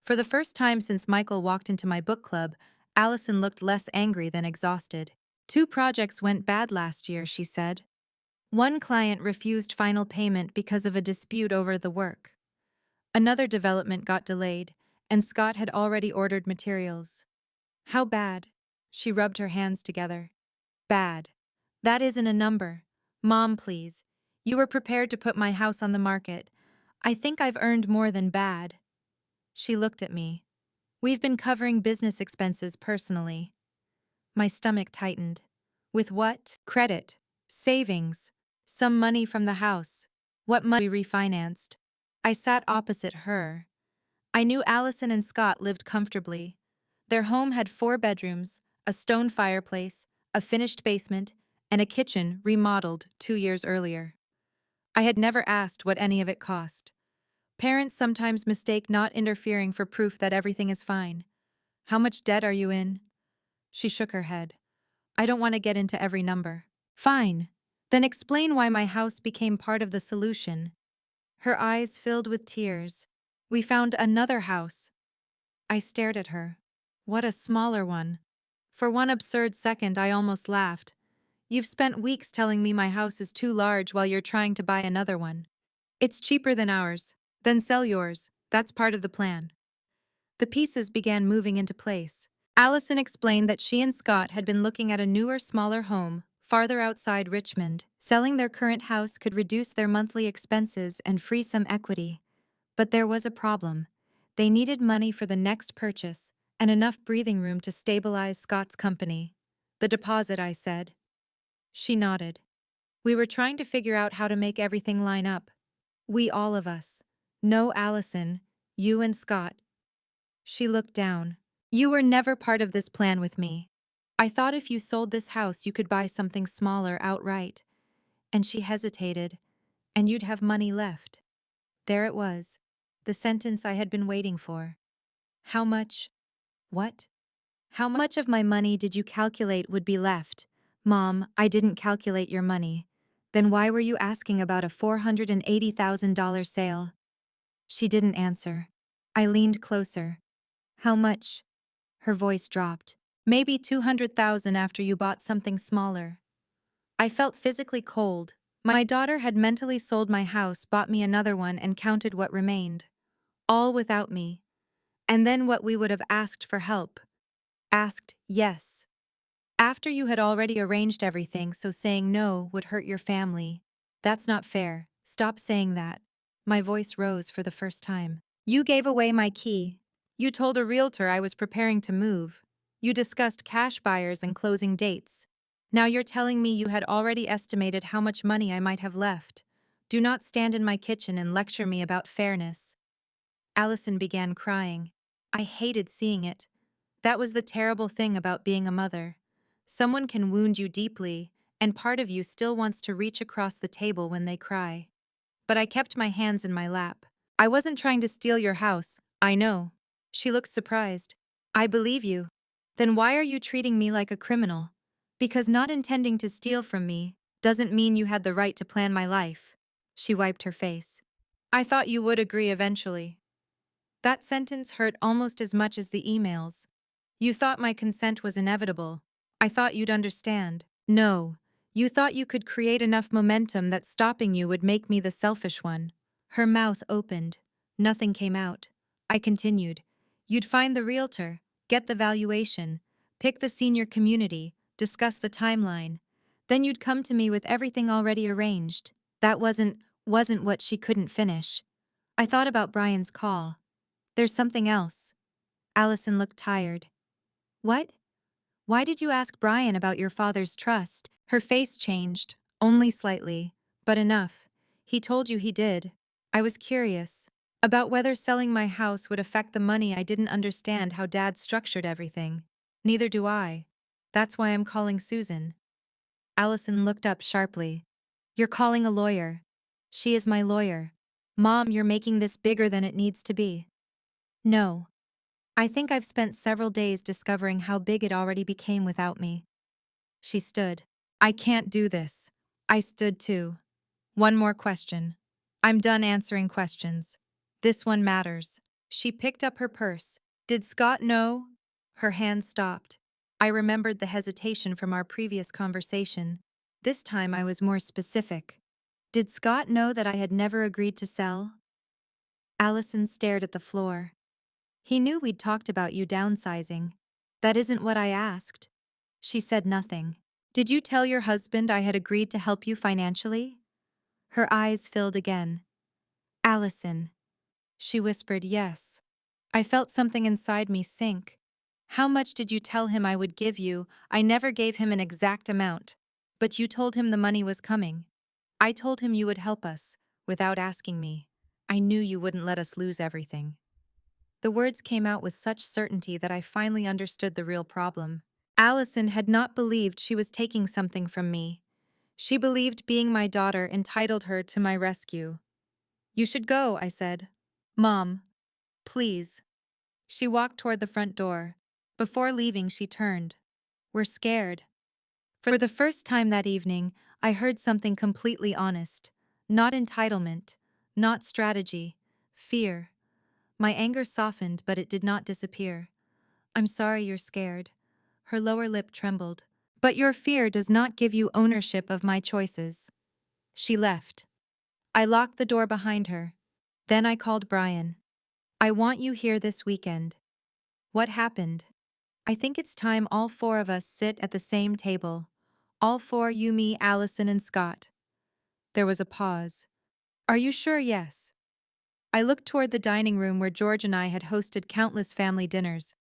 For the first time since Michael walked into my book club, Allison looked less angry than exhausted. 2 projects went bad last year, she said. One client refused final payment because of a dispute over the work. Another development got delayed, and Scott had already ordered materials. How bad? She rubbed her hands together. Bad. That isn't a number. Mom, please. You were prepared to put my house on the market. I think I've earned more than bad. She looked at me. We've been covering business expenses personally. My stomach tightened. With what? Credit. Savings. Some money from the house. What money we refinanced? I sat opposite her. I knew Allison and Scott lived comfortably. Their home had 4 bedrooms, a stone fireplace, a finished basement, and a kitchen remodeled 2 years earlier. I had never asked what any of it cost. Parents sometimes mistake not interfering for proof that everything is fine. How much debt are you in? She shook her head. I don't want to get into every number. Fine. Then explain why my house became part of the solution. Her eyes filled with tears. We found another house. I stared at her. What a smaller one. For one absurd second, I almost laughed. You've spent weeks telling me my house is too large while you're trying to buy another one. It's cheaper than ours. Then sell yours. That's part of the plan. The pieces began moving into place. Allison explained that she and Scott had been looking at a newer, smaller home, farther outside Richmond. Selling their current house could reduce their monthly expenses and free some equity. But there was a problem. They needed money for the next purchase and enough breathing room to stabilize Scott's company. The deposit, I said. She nodded. We were trying to figure out how to make everything line up. We all of us. No, Allison, you and Scott. She looked down. You were never part of this plan with me. I thought if you sold this house, you could buy something smaller outright. And she hesitated, and you'd have money left. There it was, the sentence I had been waiting for. How much? What? How much of my money did you calculate would be left? Mom, I didn't calculate your money. Then why were you asking about a $480,000 sale? She didn't answer. I leaned closer. How much? Her voice dropped. Maybe 200,000 after you bought something smaller. I felt physically cold. My daughter had mentally sold my house, bought me another one, and counted what remained. All without me. And then what we would have asked for help. Asked, yes. After you had already arranged everything, so saying no would hurt your family. That's not fair. Stop saying that. My voice rose for the first time. You gave away my key. You told a realtor I was preparing to move. You discussed cash buyers and closing dates. Now you're telling me you had already estimated how much money I might have left. Do not stand in my kitchen and lecture me about fairness. Allison began crying. I hated seeing it. That was the terrible thing about being a mother. Someone can wound you deeply, and part of you still wants to reach across the table when they cry. But I kept my hands in my lap. I wasn't trying to steal your house, I know. She looked surprised. I believe you. Then why are you treating me like a criminal? Because not intending to steal from me doesn't mean you had the right to plan my life. She wiped her face. I thought you would agree eventually. That sentence hurt almost as much as the emails. You thought my consent was inevitable. I thought you'd understand. No. You thought you could create enough momentum that stopping you would make me the selfish one. Her mouth opened. Nothing came out. I continued. You'd find the realtor, get the valuation, pick the senior community, discuss the timeline. Then you'd come to me with everything already arranged. That wasn't what she couldn't finish. I thought about Brian's call. There's something else. Allison looked tired. What? Why did you ask Brian about your father's trust? Her face changed, only slightly, but enough. He told you he did. I was curious about whether selling my house would affect the money. I didn't understand how Dad structured everything. Neither do I. That's why I'm calling Susan. Allison looked up sharply. You're calling a lawyer. She is my lawyer. Mom, you're making this bigger than it needs to be. No. I think I've spent several days discovering how big it already became without me. She stood. I can't do this. I stood too. One more question. I'm done answering questions. This one matters. She picked up her purse. Did Scott know? Her hand stopped. I remembered the hesitation from our previous conversation. This time I was more specific. Did Scott know that I had never agreed to sell? Allison stared at the floor. He knew we'd talked about you downsizing. That isn't what I asked. She said nothing. Did you tell your husband I had agreed to help you financially? Her eyes filled again. Allison. She whispered yes. I felt something inside me sink. How much did you tell him I would give you? I never gave him an exact amount. But you told him the money was coming. I told him you would help us, without asking me. I knew you wouldn't let us lose everything. The words came out with such certainty that I finally understood the real problem. Allison had not believed she was taking something from me. She believed being my daughter entitled her to my rescue. You should go, I said. Mom, please. She walked toward the front door. Before leaving, she turned. We're scared. For the first time that evening, I heard something completely honest. Not entitlement, not strategy, fear. My anger softened, but it did not disappear. I'm sorry you're scared. Her lower lip trembled. But your fear does not give you ownership of my choices. She left. I locked the door behind her. Then I called Brian. I want you here this weekend. What happened? I think it's time all four of us sit at the same table. All four, you, me, Allison, and Scott. There was a pause. Are you sure? Yes. I looked toward the dining room where George and I had hosted countless family dinners.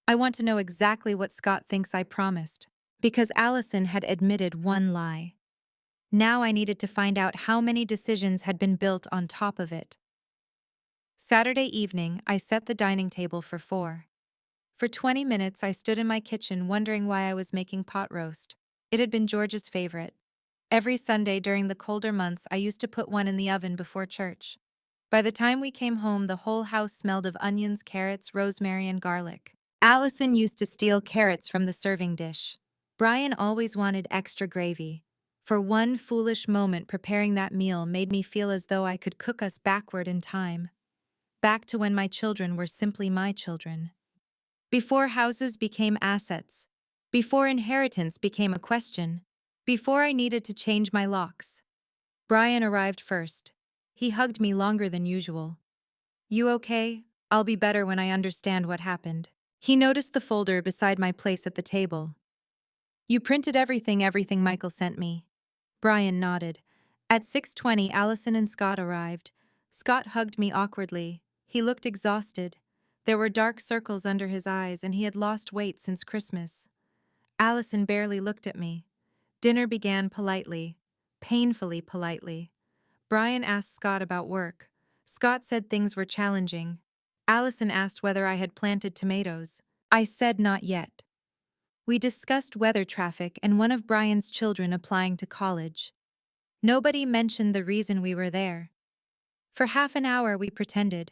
I want to know exactly what Scott thinks I promised. Because Allison had admitted one lie. Now I needed to find out how many decisions had been built on top of it. Saturday evening, I set the dining table for 4. For 20 minutes, I stood in my kitchen wondering why I was making pot roast. It had been George's favorite. Every Sunday during the colder months, I used to put one in the oven before church. By the time we came home, the whole house smelled of onions, carrots, rosemary, and garlic. Allison used to steal carrots from the serving dish. Brian always wanted extra gravy. For one foolish moment, preparing that meal made me feel as though I could cook us backward in time. Back to when my children were simply my children. Before houses became assets. Before inheritance became a question. Before I needed to change my locks. Brian arrived first. He hugged me longer than usual. "You okay? I'll be better when I understand what happened." He noticed the folder beside my place at the table. "You printed everything Michael sent me." Brian nodded. At 6:20, Allison and Scott arrived. Scott hugged me awkwardly. He looked exhausted. There were dark circles under his eyes, and he had lost weight since Christmas. Allison barely looked at me. Dinner began politely, painfully politely. Brian asked Scott about work. Scott said things were challenging. Allison asked whether I had planted tomatoes. I said not yet. We discussed weather traffic and one of Brian's children applying to college. Nobody mentioned the reason we were there. For half an hour we pretended.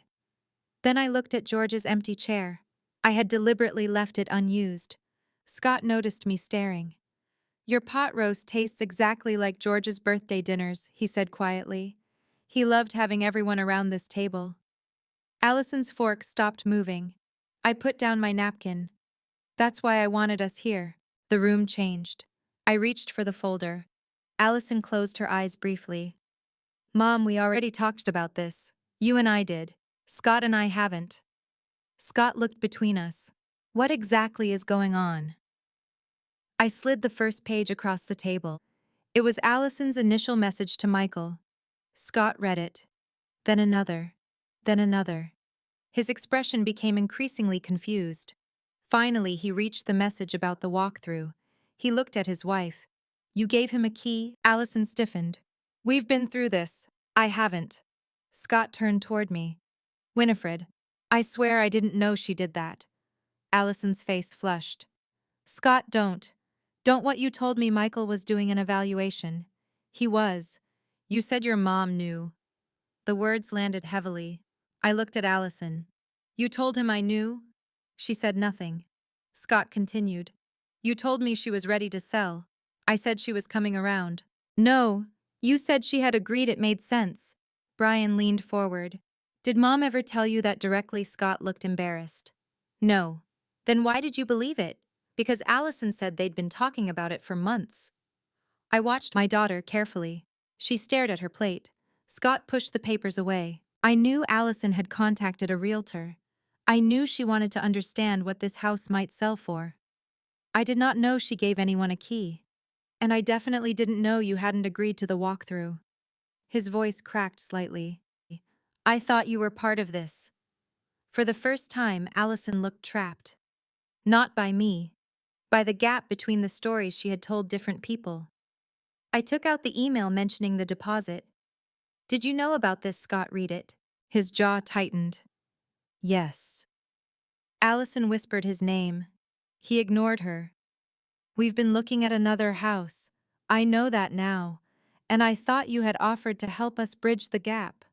Then I looked at George's empty chair. I had deliberately left it unused. Scott noticed me staring. "Your pot roast tastes exactly like George's birthday dinners," he said quietly. "He loved having everyone around this table." Allison's fork stopped moving. I put down my napkin. "That's why I wanted us here." The room changed. I reached for the folder. Allison closed her eyes briefly. "Mom, we already talked about this. You and I did. Scott and I haven't." Scott looked between us. "What exactly is going on?" I slid the first page across the table. It was Allison's initial message to Michael. Scott read it. Then another. Then another. His expression became increasingly confused. Finally, he reached the message about the walkthrough. He looked at his wife. "You gave him a key?" Allison stiffened. "We've been through this." "I haven't." Scott turned toward me. "Winifred, I swear I didn't know she did that." Allison's face flushed. "Scott, don't. Don't what you told me Michael was doing an evaluation." "He was. You said your mom knew." The words landed heavily. I looked at Allison. "You told him I knew?" She said nothing. Scott continued. "You told me she was ready to sell." I said she was coming around. "No, you said she had agreed, it made sense." Brian leaned forward. "Did Mom ever tell you that directly?" Scott looked embarrassed. "No." "Then why did you believe it?" "Because Allison said they'd been talking about it for months." I watched my daughter carefully. She stared at her plate. Scott pushed the papers away. I knew Allison had contacted a realtor. I knew she wanted to understand what this house might sell for. I did not know she gave anyone a key. And I definitely didn't know you hadn't agreed to the walkthrough. His voice cracked slightly. "I thought you were part of this." For the first time, Allison looked trapped. Not by me. By the gap between the stories she had told different people. I took out the email mentioning the deposit. "Did you know about this?" Scott read it. His jaw tightened. "Yes." Allison whispered his name. He ignored her. "We've been looking at another house. I know that now. And I thought you had offered to help us bridge the gap."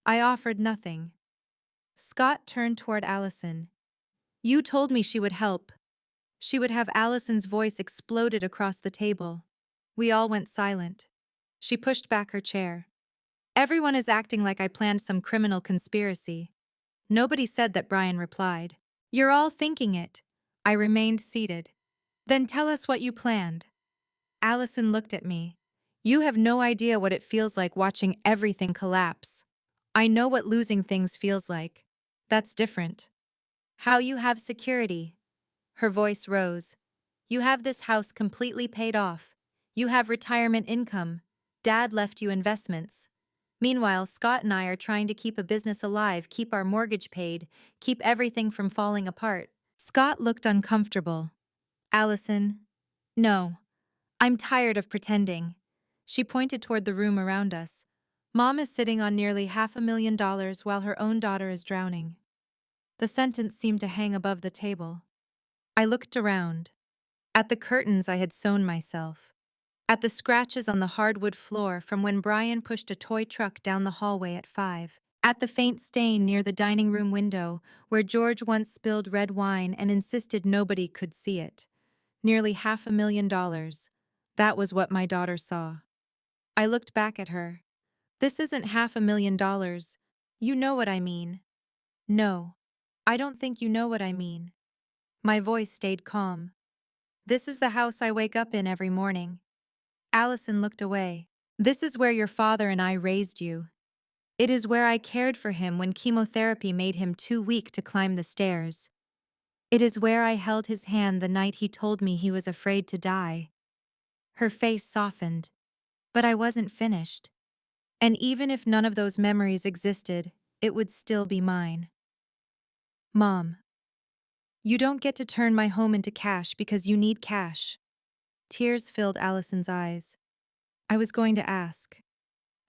"I offered nothing." Scott turned toward Allison. "You told me she would help." She would have. Allison's voice exploded across the table. We all went silent. She pushed back her chair. "Everyone is acting like I planned some criminal conspiracy." Nobody said that. Brian replied. "You're all thinking it." I remained seated. "Then tell us what you planned." Allison looked at me. "You have no idea what it feels like watching everything collapse." "I know what losing things feels like. That's different." "How you have security." Her voice rose. "You have this house completely paid off. You have retirement income. Dad left you investments. Meanwhile, Scott and I are trying to keep a business alive, keep our mortgage paid, keep everything from falling apart." Scott looked uncomfortable. "Allison, no. I'm tired of pretending. She pointed toward the room around us. Mom is sitting on nearly $500,000 while her own daughter is drowning. The sentence seemed to hang above the table. I looked around. At the curtains I had sewn myself. At the scratches on the hardwood floor from when Brian pushed a toy truck down the hallway at 5. At the faint stain near the dining room window where George once spilled red wine and insisted nobody could see it. Nearly $500,000. That was what my daughter saw. I looked back at her. This isn't $500,000. You know what I mean. No. I don't think you know what I mean. My voice stayed calm. This is the house I wake up in every morning. Allison looked away. This is where your father and I raised you. It is where I cared for him when chemotherapy made him too weak to climb the stairs. It is where I held his hand the night he told me he was afraid to die. Her face softened. But I wasn't finished. And even if none of those memories existed, it would still be mine. Mom, you don't get to turn my home into cash because you need cash. Tears filled Allison's eyes. I was going to ask.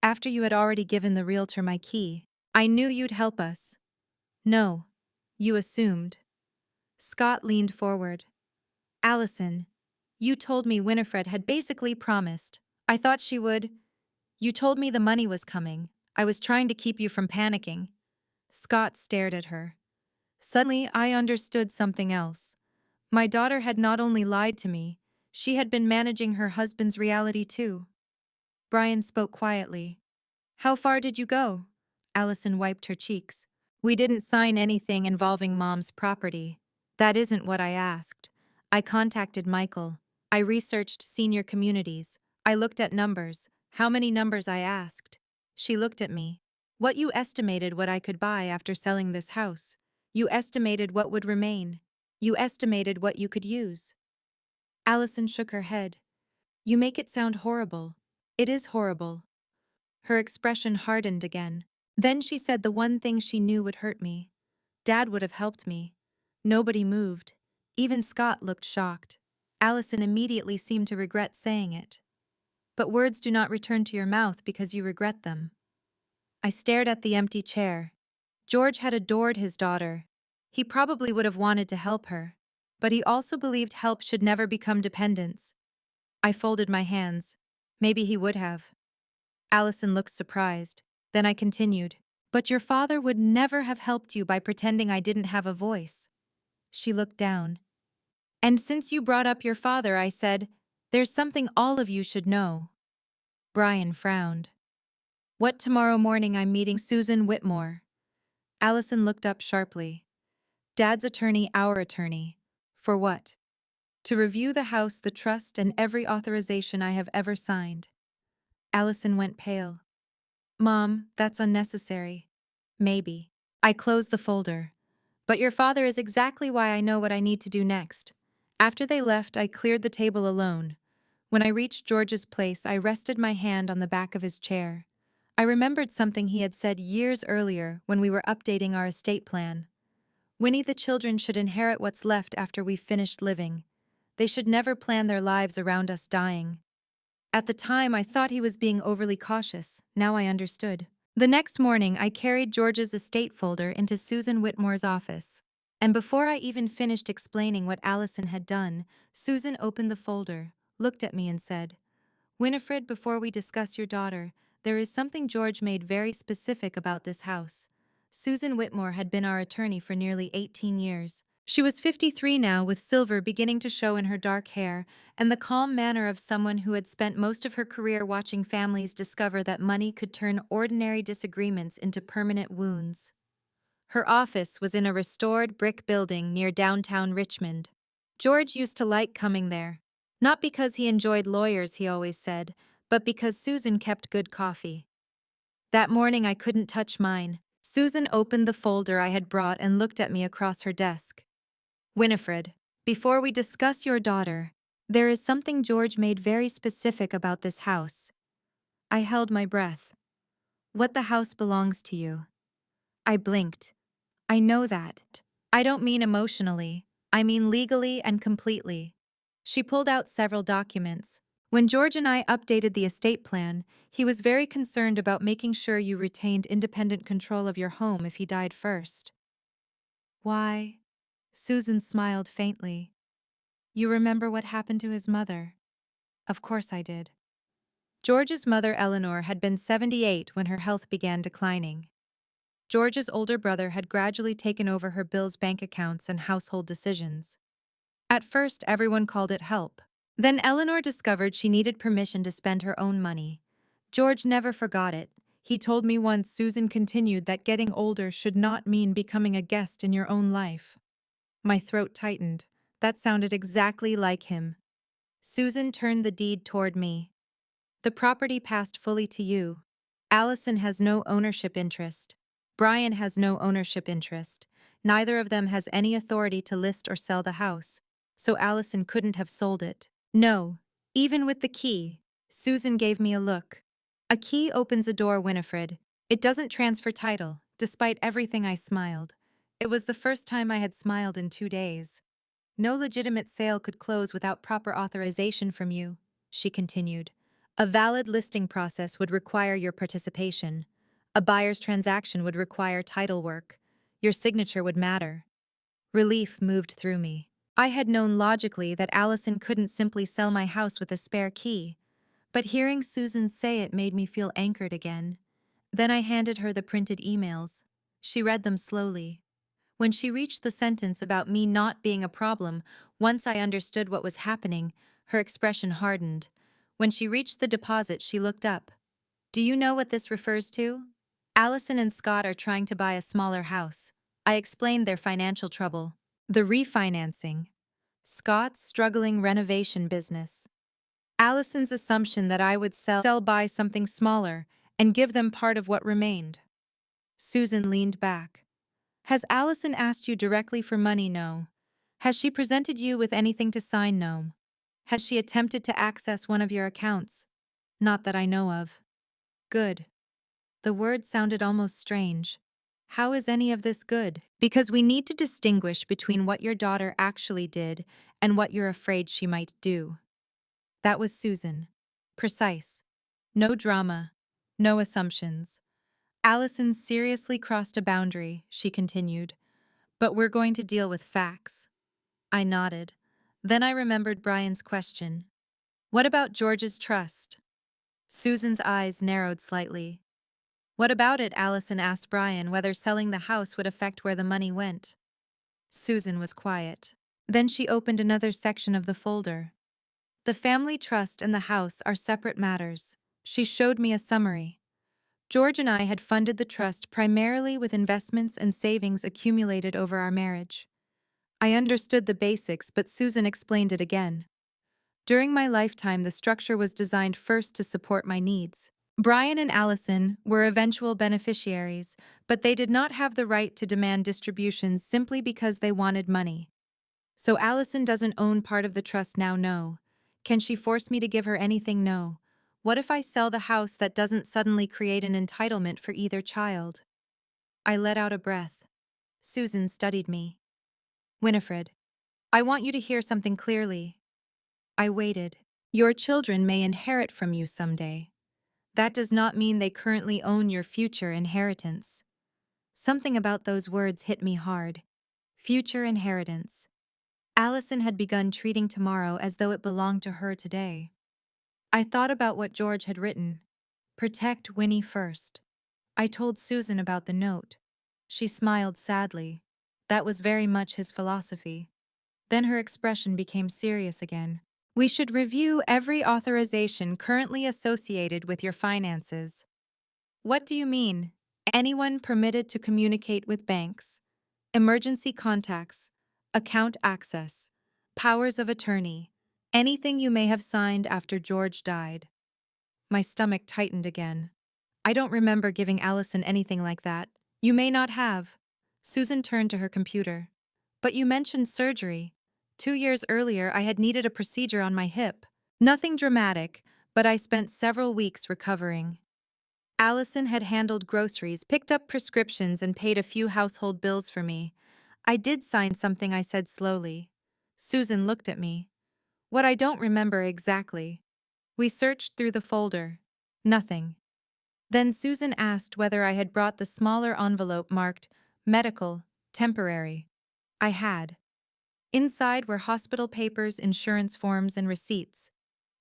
After you had already given the realtor my key, I knew you'd help us. No, you assumed. Scott leaned forward. Allison, you told me Winifred had basically promised. I thought she would. You told me the money was coming. I was trying to keep you from panicking. Scott stared at her. Suddenly, I understood something else. My daughter had not only lied to me, she had been managing her husband's reality too. Brian spoke quietly. How far did you go? Allison wiped her cheeks. We didn't sign anything involving Mom's property. That isn't what I asked. I contacted Michael. I researched senior communities. I looked at numbers. How many numbers I asked. She looked at me. What you estimated what I could buy after selling this house. You estimated what would remain. You estimated what you could use. Allison shook her head. You make it sound horrible. It is horrible. Her expression hardened again. Then she said the one thing she knew would hurt me. Dad would have helped me. Nobody moved. Even Scott looked shocked. Allison immediately seemed to regret saying it. But words do not return to your mouth because you regret them. I stared at the empty chair. George had adored his daughter. He probably would have wanted to help her. But he also believed help should never become dependence. I folded my hands. Maybe he would have. Allison looked surprised. Then I continued. But your father would never have helped you by pretending I didn't have a voice. She looked down. And since you brought up your father, I said, there's something all of you should know. Brian frowned. What tomorrow morning I'm meeting Susan Whitmore. Allison looked up sharply. Dad's attorney, our attorney. For what? To review the house, the trust, and every authorization I have ever signed. Allison went pale. Mom, that's unnecessary. Maybe. I closed the folder. But your father is exactly why I know what I need to do next. After they left, I cleared the table alone. When I reached George's place, I rested my hand on the back of his chair. I remembered something he had said years earlier when we were updating our estate plan. Winnie, the children should inherit what's left after we've finished living. They should never plan their lives around us dying. At the time, I thought he was being overly cautious. Now I understood. The next morning, I carried George's estate folder into Susan Whitmore's office. And before I even finished explaining what Allison had done, Susan opened the folder, looked at me and said, Winifred, before we discuss your daughter, there is something George made very specific about this house. Susan Whitmore had been our attorney for nearly 18 years. She was 53 now, with silver beginning to show in her dark hair, and the calm manner of someone who had spent most of her career watching families discover that money could turn ordinary disagreements into permanent wounds. Her office was in a restored brick building near downtown Richmond. George used to like coming there. Not because he enjoyed lawyers, he always said, but because Susan kept good coffee. That morning I couldn't touch mine. Susan opened the folder I had brought and looked at me across her desk. Winifred, before we discuss your daughter, there is something George made very specific about this house. I held my breath. What the house belongs to you. I blinked. I know that. I don't mean emotionally. I mean legally and completely. She pulled out several documents. When George and I updated the estate plan, he was very concerned about making sure you retained independent control of your home if he died first. Why? Susan smiled faintly. You remember what happened to his mother? Of course I did. George's mother, Eleanor, had been 78 when her health began declining. George's older brother had gradually taken over her bills, bank accounts, and household decisions. At first, everyone called it help. Then Eleanor discovered she needed permission to spend her own money. George never forgot it. He told me once, Susan continued, that getting older should not mean becoming a guest in your own life. My throat tightened. That sounded exactly like him. Susan turned the deed toward me. The property passed fully to you. Allison has no ownership interest. Brian has no ownership interest. Neither of them has any authority to list or sell the house, so Allison couldn't have sold it. No, even with the key. Susan gave me a look. A key opens a door, Winifred. It doesn't transfer title. Despite everything, I smiled. It was the first time I had smiled in 2 days. No legitimate sale could close without proper authorization from you, she continued. A valid listing process would require your participation. A buyer's transaction would require title work. Your signature would matter. Relief moved through me. I had known logically that Allison couldn't simply sell my house with a spare key, but hearing Susan say it made me feel anchored again. Then I handed her the printed emails. She read them slowly. When she reached the sentence about me not being a problem, once I understood what was happening, her expression hardened. When she reached the deposit, she looked up. Do you know what this refers to? Allison and Scott are trying to buy a smaller house. I explained their financial trouble. The refinancing. Scott's struggling renovation business. Allison's assumption that I would buy something smaller and give them part of what remained. Susan leaned back. Has Allison asked you directly for money? No. Has she presented you with anything to sign? No. Has she attempted to access one of your accounts? Not that I know of. Good. The word sounded almost strange. How is any of this good? Because we need to distinguish between what your daughter actually did and what you're afraid she might do. That was Susan. Precise. No drama. No assumptions. Allison seriously crossed a boundary, she continued. But we're going to deal with facts. I nodded. Then I remembered Brian's question. What about George's trust? Susan's eyes narrowed slightly. What about it? Allison asked Brian whether selling the house would affect where the money went. Susan was quiet. Then she opened another section of the folder. The family trust and the house are separate matters. She showed me a summary. George and I had funded the trust primarily with investments and savings accumulated over our marriage. I understood the basics, but Susan explained it again. During my lifetime, the structure was designed first to support my needs. Brian and Allison were eventual beneficiaries, but they did not have the right to demand distributions simply because they wanted money. So Allison doesn't own part of the trust now? No. Can she force me to give her anything? No. What if I sell the house? That doesn't suddenly create an entitlement for either child. I let out a breath. Susan studied me. Winifred, I want you to hear something clearly. I waited. Your children may inherit from you someday. That does not mean they currently own your future inheritance. Something about those words hit me hard. Future inheritance. Allison had begun treating tomorrow as though it belonged to her today. I thought about what George had written. Protect Winnie first. I told Susan about the note. She smiled sadly. That was very much his philosophy. Then her expression became serious again. We should review every authorization currently associated with your finances. What do you mean? Anyone permitted to communicate with banks, emergency contacts, account access, powers of attorney, anything you may have signed after George died. My stomach tightened again. I don't remember giving Allison anything like that. You may not have. Susan turned to her computer. But you mentioned surgery. 2 years earlier, I had needed a procedure on my hip. Nothing dramatic, but I spent several weeks recovering. Allison had handled groceries, picked up prescriptions, and paid a few household bills for me. I did sign something, I said slowly. Susan looked at me. What? I don't remember exactly. We searched through the folder. Nothing. Then Susan asked whether I had brought the smaller envelope marked medical, temporary. I had. Inside were hospital papers, insurance forms, and receipts.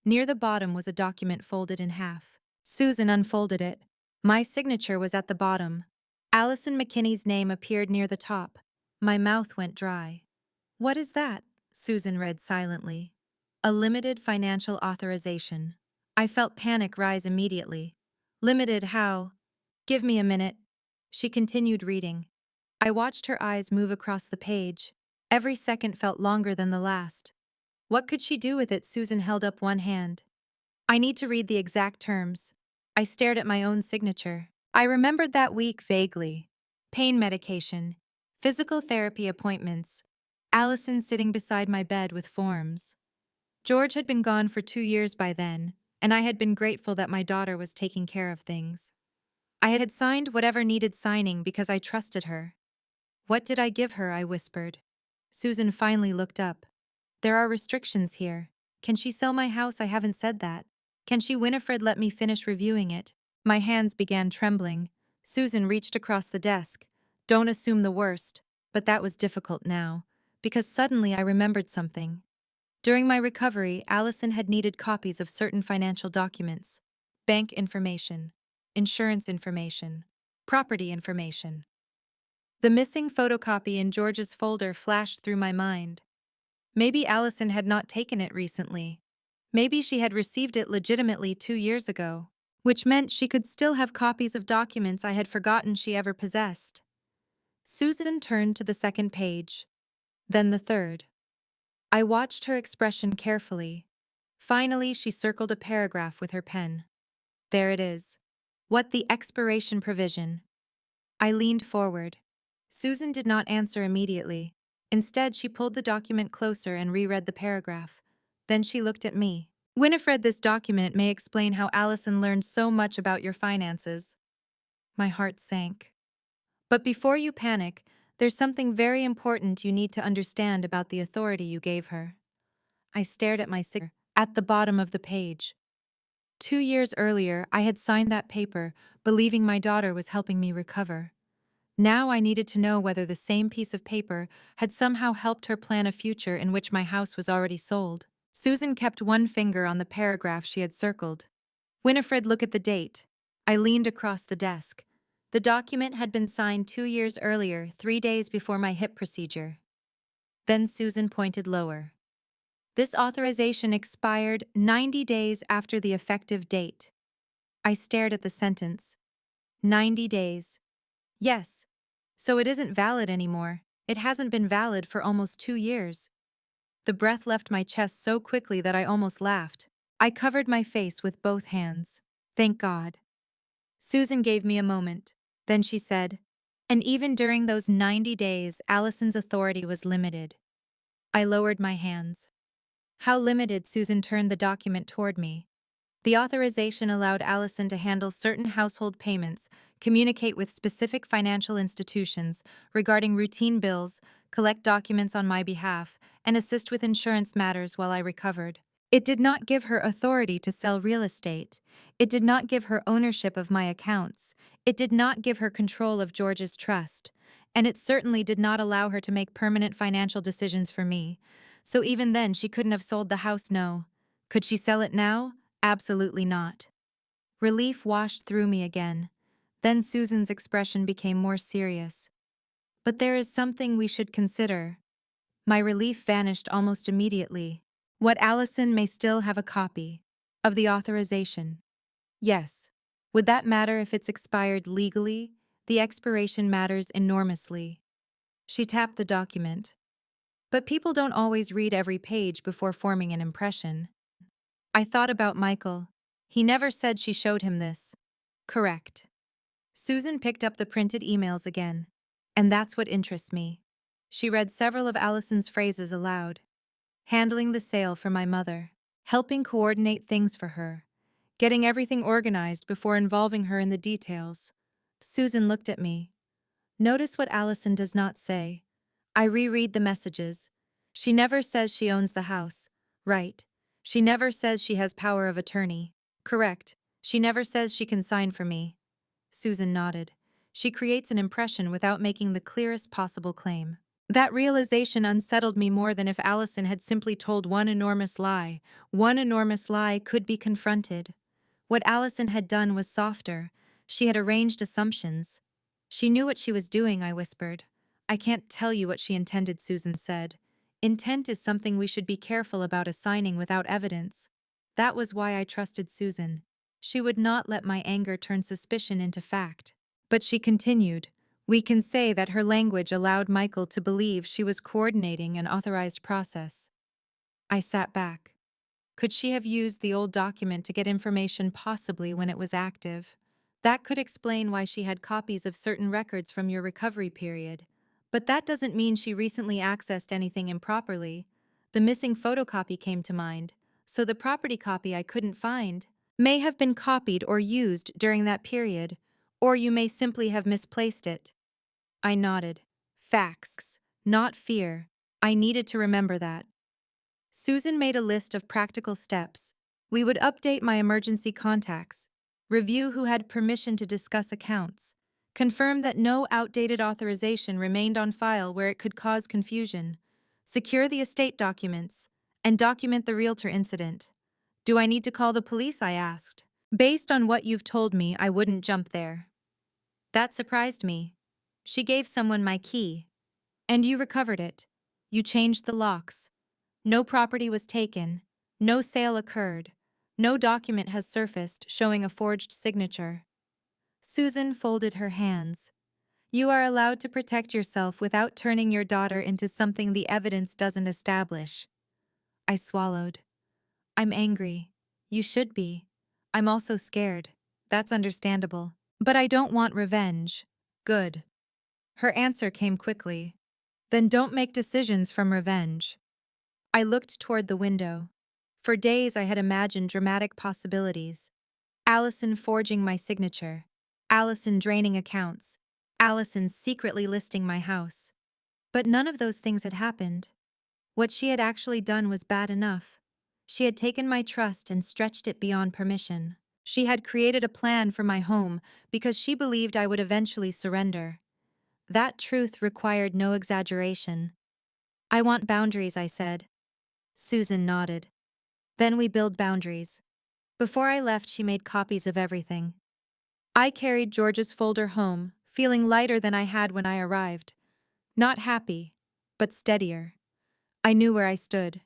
Near the bottom was a document folded in half. Susan unfolded it. My signature was at the bottom. Allison McKinney's name appeared near the top. My mouth went dry. What is that? Susan read silently. A limited financial authorization. I felt panic rise immediately. Limited how? Give me a minute. She continued reading. I watched her eyes move across the page. Every second felt longer than the last. What could she do with it? Susan held up one hand. I need to read the exact terms. I stared at my own signature. I remembered that week vaguely. Pain medication, physical therapy appointments, Allison sitting beside my bed with forms. George had been gone for 2 years by then, and I had been grateful that my daughter was taking care of things. I had signed whatever needed signing because I trusted her. What did I give her? I whispered. Susan finally looked up. There are restrictions here. Can she sell my house? I haven't said that. Can she? Winifred let me finish reviewing it. My hands began trembling. Susan reached across the desk. Don't assume the worst. But that was difficult now, because suddenly I remembered something. During my recovery, Allison had needed copies of certain financial documents, bank information, insurance information, property information. The missing photocopy in George's folder flashed through my mind. Maybe Allison had not taken it recently. Maybe she had received it legitimately 2 years ago, which meant she could still have copies of documents I had forgotten she ever possessed. Susan turned to the second page, then the third. I watched her expression carefully. Finally, she circled a paragraph with her pen. There it is. What the expiration provision? I leaned forward. Susan did not answer immediately. Instead, she pulled the document closer and reread the paragraph. Then she looked at me. Winifred, this document may explain how Allison learned so much about your finances. My heart sank. But before you panic, there's something very important you need to understand about the authority you gave her. I stared at my signature at the bottom of the page. 2 years earlier, I had signed that paper, believing my daughter was helping me recover. Now I needed to know whether the same piece of paper had somehow helped her plan a future in which my house was already sold. Susan kept one finger on the paragraph she had circled. Winifred, look at the date. I leaned across the desk. The document had been signed 2 years earlier, 3 days before my hip procedure. Then Susan pointed lower. This authorization expired 90 days after the effective date. I stared at the sentence. 90 days. Yes. So it isn't valid anymore. It hasn't been valid for almost 2 years. The breath left my chest so quickly that I almost laughed. I covered my face with both hands. Thank God. Susan gave me a moment. Then she said, and even during those 90 days, Allison's authority was limited. I lowered my hands. How limited? Susan turned the document toward me. The authorization allowed Allison to handle certain household payments, communicate with specific financial institutions regarding routine bills, collect documents on my behalf, and assist with insurance matters while I recovered. It did not give her authority to sell real estate. It did not give her ownership of my accounts. It did not give her control of George's trust. And it certainly did not allow her to make permanent financial decisions for me. So even then, she couldn't have sold the house, no. Could she sell it now? Absolutely not. Relief washed through me again. Then Susan's expression became more serious. But there is something we should consider. My relief vanished almost immediately. What Allison may still have a copy of the authorization. Yes. Would that matter if it's expired legally? The expiration matters enormously. She tapped the document. But people don't always read every page before forming an impression. I thought about Michael. He never said she showed him this. Correct. Susan picked up the printed emails again. And that's what interests me. She read several of Allison's phrases aloud. Handling the sale for my mother. Helping coordinate things for her. Getting everything organized before involving her in the details. Susan looked at me. Notice what Allison does not say. I reread the messages. She never says she owns the house. Right. She never says she has power of attorney. Correct. She never says she can sign for me. Susan nodded. She creates an impression without making the clearest possible claim. That realization unsettled me more than if Allison had simply told one enormous lie. One enormous lie could be confronted. What Allison had done was softer. She had arranged assumptions. She knew what she was doing, I whispered. I can't tell you what she intended, Susan said. Intent is something we should be careful about assigning without evidence. That was why I trusted Susan. She would not let my anger turn suspicion into fact. But she continued. We can say that her language allowed Michael to believe she was coordinating an authorized process. I sat back. Could she have used the old document to get information possibly when it was active? That could explain why she had copies of certain records from your recovery period. But that doesn't mean she recently accessed anything improperly. The missing photocopy came to mind, so the property copy I couldn't find may have been copied or used during that period, or you may simply have misplaced it. I nodded. Facts, not fear. I needed to remember that. Susan made a list of practical steps. We would update my emergency contacts, review who had permission to discuss accounts, confirm that no outdated authorization remained on file where it could cause confusion, secure the estate documents, and document the Realtor incident. Do I need to call the police? I asked. Based on what you've told me, I wouldn't jump there. That surprised me. She gave someone my key. And you recovered it. You changed the locks. No property was taken. No sale occurred. No document has surfaced showing a forged signature. Susan folded her hands. You are allowed to protect yourself without turning your daughter into something the evidence doesn't establish. I swallowed. I'm angry. You should be. I'm also scared. That's understandable. But I don't want revenge. Good. Her answer came quickly. Then don't make decisions from revenge. I looked toward the window. For days I had imagined dramatic possibilities. Allison forging my signature. Allison draining accounts. Allison secretly listing my house. But none of those things had happened. What she had actually done was bad enough. She had taken my trust and stretched it beyond permission. She had created a plan for my home because she believed I would eventually surrender. That truth required no exaggeration. I want boundaries, I said. Susan nodded. Then we build boundaries. Before I left, she made copies of everything. I carried George's folder home, feeling lighter than I had when I arrived. Not happy, but steadier. I knew where I stood.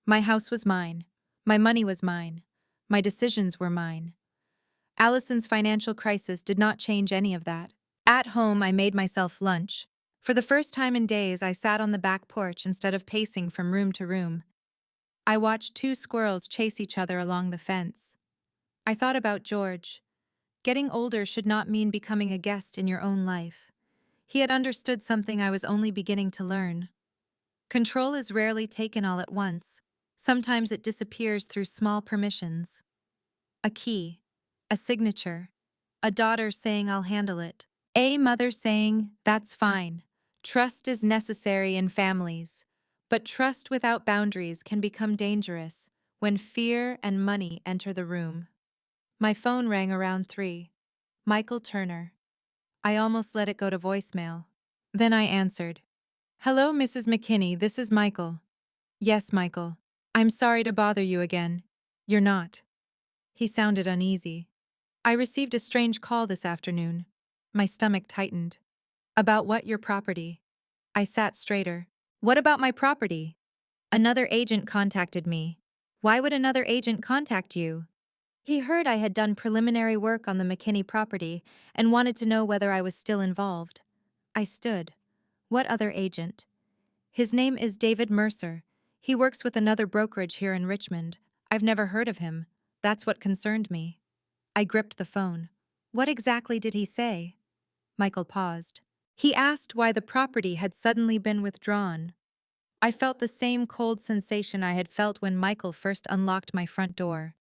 My house was mine. My money was mine. My decisions were mine. Allison's financial crisis did not change any of that. At home, I made myself lunch. For the first time in days, I sat on the back porch instead of pacing from room to room. I watched two squirrels chase each other along the fence. I thought about George. Getting older should not mean becoming a guest in your own life. He had understood something I was only beginning to learn. Control is rarely taken all at once. Sometimes it disappears through small permissions. A key, a signature, a daughter saying I'll handle it, a mother saying that's fine. Trust is necessary in families, but trust without boundaries can become dangerous when fear and money enter the room. My phone rang around 3. Michael Turner. I almost let it go to voicemail. Then I answered. Hello, Mrs. McKinney, this is Michael. Yes, Michael. I'm sorry to bother you again. You're not. He sounded uneasy. I received a strange call this afternoon. My stomach tightened. About what, your property? I sat straighter. What about my property? Another agent contacted me. Why would another agent contact you? He heard I had done preliminary work on the McKinney property and wanted to know whether I was still involved. I stood. What other agent? His name is David Mercer. He works with another brokerage here in Richmond. I've never heard of him. That's what concerned me. I gripped the phone. What exactly did he say? Michael paused. He asked why the property had suddenly been withdrawn. I felt the same cold sensation I had felt when Michael first unlocked my front door.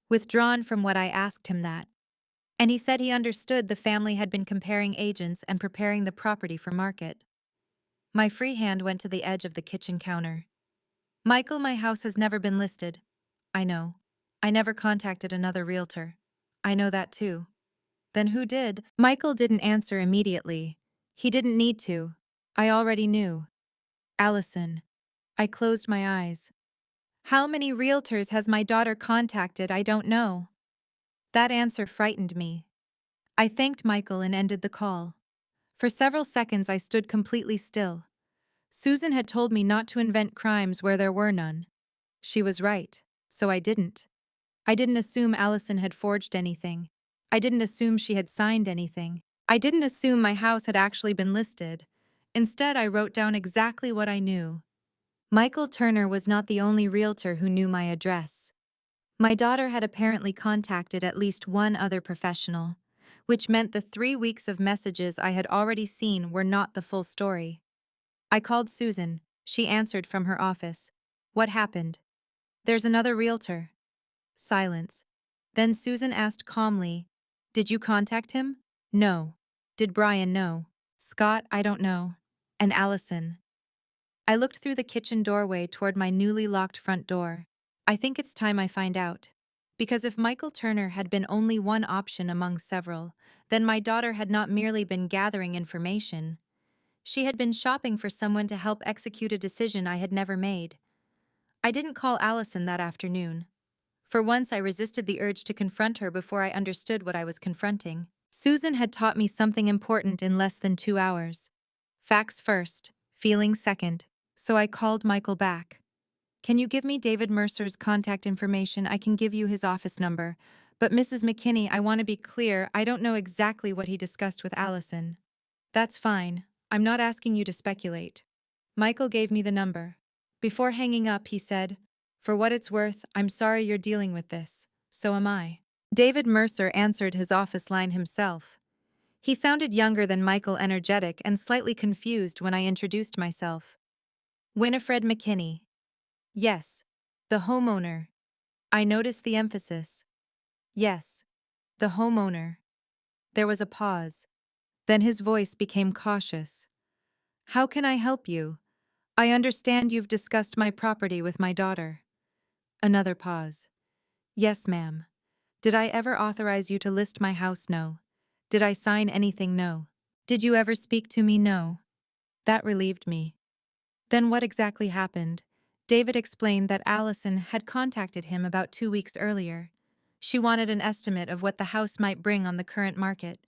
Withdrawn from what I asked him that. And he said he understood the family had been comparing agents and preparing the property for market. My free hand went to the edge of the kitchen counter. Michael, my house has never been listed. I know. I never contacted another realtor. I know that too. Then who did? Michael didn't answer immediately. He didn't need to. I already knew. Allison. I closed my eyes. How many realtors has my daughter contacted? I don't know. That answer frightened me. I thanked Michael and ended the call. For several seconds, I stood completely still. Susan had told me not to invent crimes where there were none. She was right, so I didn't. I didn't assume Allison had forged anything. I didn't assume she had signed anything. I didn't assume my house had actually been listed. Instead, I wrote down exactly what I knew. Michael Turner was not the only realtor who knew my address. My daughter had apparently contacted at least one other professional, which meant the 3 weeks of messages I had already seen were not the full story. I called Susan. She answered from her office. What happened? There's another realtor. Silence. Then Susan asked calmly, Did you contact him? No. Did Brian know? Scott, I don't know. And Allison. I looked through the kitchen doorway toward my newly locked front door. I think it's time I find out. Because if Michael Turner had been only one option among several, then my daughter had not merely been gathering information. She had been shopping for someone to help execute a decision I had never made. I didn't call Allison that afternoon. For once, I resisted the urge to confront her before I understood what I was confronting. Susan had taught me something important in less than 2 hours. Facts first, feelings second. So I called Michael back. Can you give me David Mercer's contact information? I can give you his office number. But Mrs. McKinney, I want to be clear, I don't know exactly what he discussed with Allison. That's fine. I'm not asking you to speculate. Michael gave me the number. Before hanging up, he said, For what it's worth, I'm sorry you're dealing with this. So am I. David Mercer answered his office line himself. He sounded younger than Michael, energetic and slightly confused when I introduced myself. Winifred McKinney. Yes. The homeowner. I noticed the emphasis. Yes. The homeowner. There was a pause. Then his voice became cautious. How can I help you? I understand you've discussed my property with my daughter. Another pause. Yes, ma'am. Did I ever authorize you to list my house? No. Did I sign anything? No. Did you ever speak to me? No. That relieved me. Then what exactly happened? David explained that Allison had contacted him about 2 weeks earlier. She wanted an estimate of what the house might bring on the current market.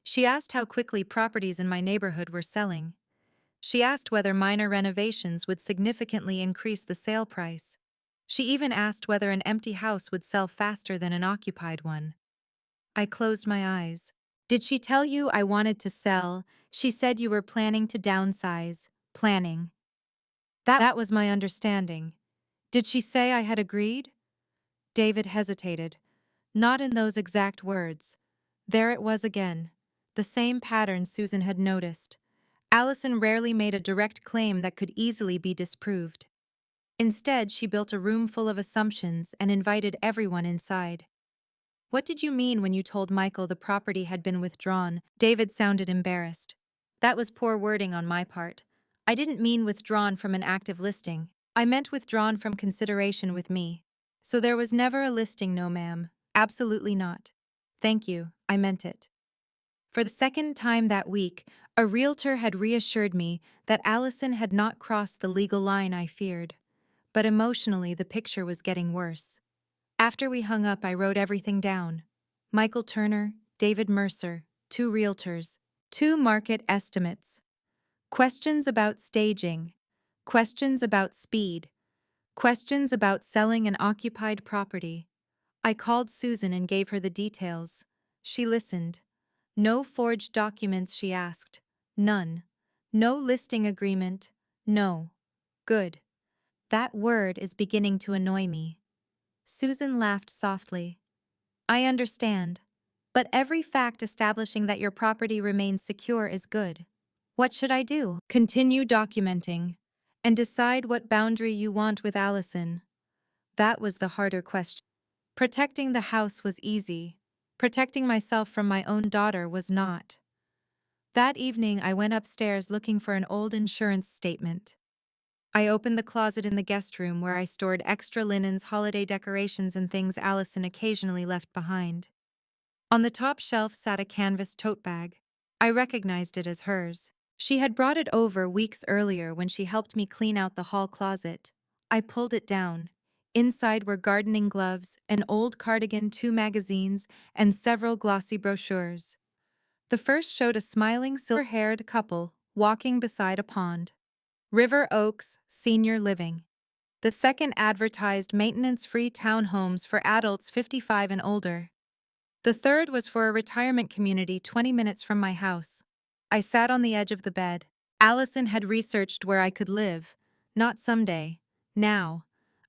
She asked how quickly properties in my neighborhood were selling. She asked whether minor renovations would significantly increase the sale price. She even asked whether an empty house would sell faster than an occupied one. I closed my eyes. Did she tell you I wanted to sell? She said you were planning to downsize. Planning. That was my understanding. Did she say I had agreed? David hesitated. Not in those exact words. There it was again. The same pattern Susan had noticed. Allison rarely made a direct claim that could easily be disproved. Instead, she built a room full of assumptions and invited everyone inside. What did you mean when you told Michael the property had been withdrawn? David sounded embarrassed. That was poor wording on my part. I didn't mean withdrawn from an active listing. I meant withdrawn from consideration with me. So there was never a listing, no ma'am. Absolutely not. Thank you, I meant it. For the second time that week, a realtor had reassured me that Allison had not crossed the legal line I feared. But emotionally, the picture was getting worse. After we hung up, I wrote everything down. Michael Turner, David Mercer, 2 realtors, 2 market estimates. Questions about staging. Questions about speed. Questions about selling an occupied property. I called Susan and gave her the details. She listened. No forged documents, she asked. None. No listing agreement. No. Good. That word is beginning to annoy me. Susan laughed softly. I understand. But every fact establishing that your property remains secure is good. What should I do? Continue documenting. And decide what boundary you want with Allison. That was the harder question. Protecting the house was easy. Protecting myself from my own daughter was not. That evening, I went upstairs looking for an old insurance statement. I opened the closet in the guest room where I stored extra linens, holiday decorations, and things Allison occasionally left behind. On the top shelf sat a canvas tote bag. I recognized it as hers. She had brought it over weeks earlier when she helped me clean out the hall closet. I pulled it down. Inside were gardening gloves, an old cardigan, 2 magazines, and several glossy brochures. The first showed a smiling silver-haired couple walking beside a pond. River Oaks Senior Living. The second advertised maintenance-free townhomes for adults 55 and older. The third was for a retirement community 20 minutes from my house. I sat on the edge of the bed. Allison had researched where I could live. Not someday. Now.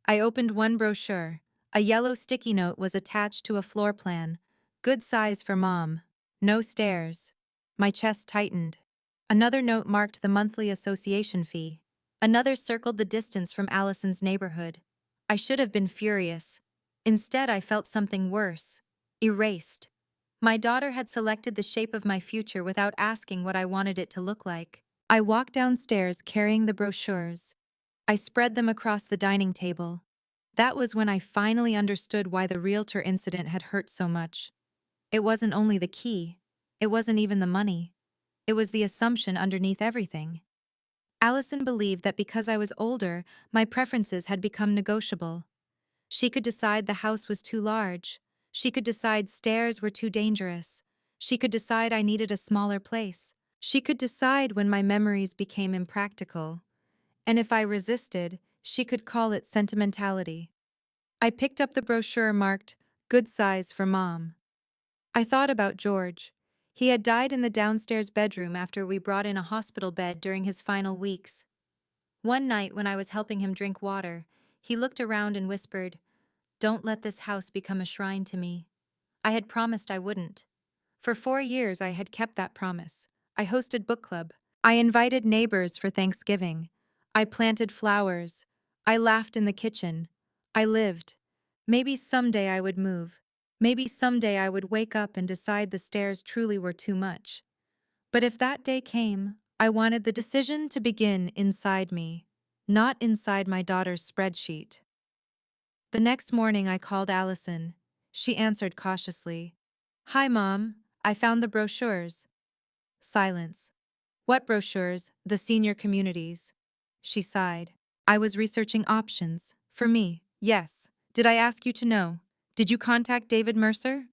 I opened one brochure. A yellow sticky note was attached to a floor plan. Good size for mom. No stairs. My chest tightened. Another note marked the monthly association fee. Another circled the distance from Allison's neighborhood. I should have been furious. Instead, I felt something worse. Erased. My daughter had selected the shape of my future without asking what I wanted it to look like. I walked downstairs carrying the brochures. I spread them across the dining table. That was when I finally understood why the Realtor incident had hurt so much. It wasn't only the key. It wasn't even the money. It was the assumption underneath everything. Allison believed that because I was older, my preferences had become negotiable. She could decide the house was too large. She could decide stairs were too dangerous. She could decide I needed a smaller place. She could decide when my memories became impractical. And if I resisted, she could call it sentimentality. I picked up the brochure marked, "Good size for mom." I thought about George. He had died in the downstairs bedroom after we brought in a hospital bed during his final weeks. One night when I was helping him drink water, he looked around and whispered, "Don't let this house become a shrine to me." I had promised I wouldn't. For 4 years I had kept that promise. I hosted book club. I invited neighbors for Thanksgiving. I planted flowers. I laughed in the kitchen. I lived. Maybe someday I would move. Maybe someday I would wake up and decide the stairs truly were too much. But if that day came, I wanted the decision to begin inside me, not inside my daughter's spreadsheet. The next morning I called Allison. She answered cautiously. "Hi, Mom. I found the brochures." Silence. "What brochures?" "The senior communities." She sighed. "I was researching options. For me, yes. Did I ask you to know? Did you contact David Mercer?"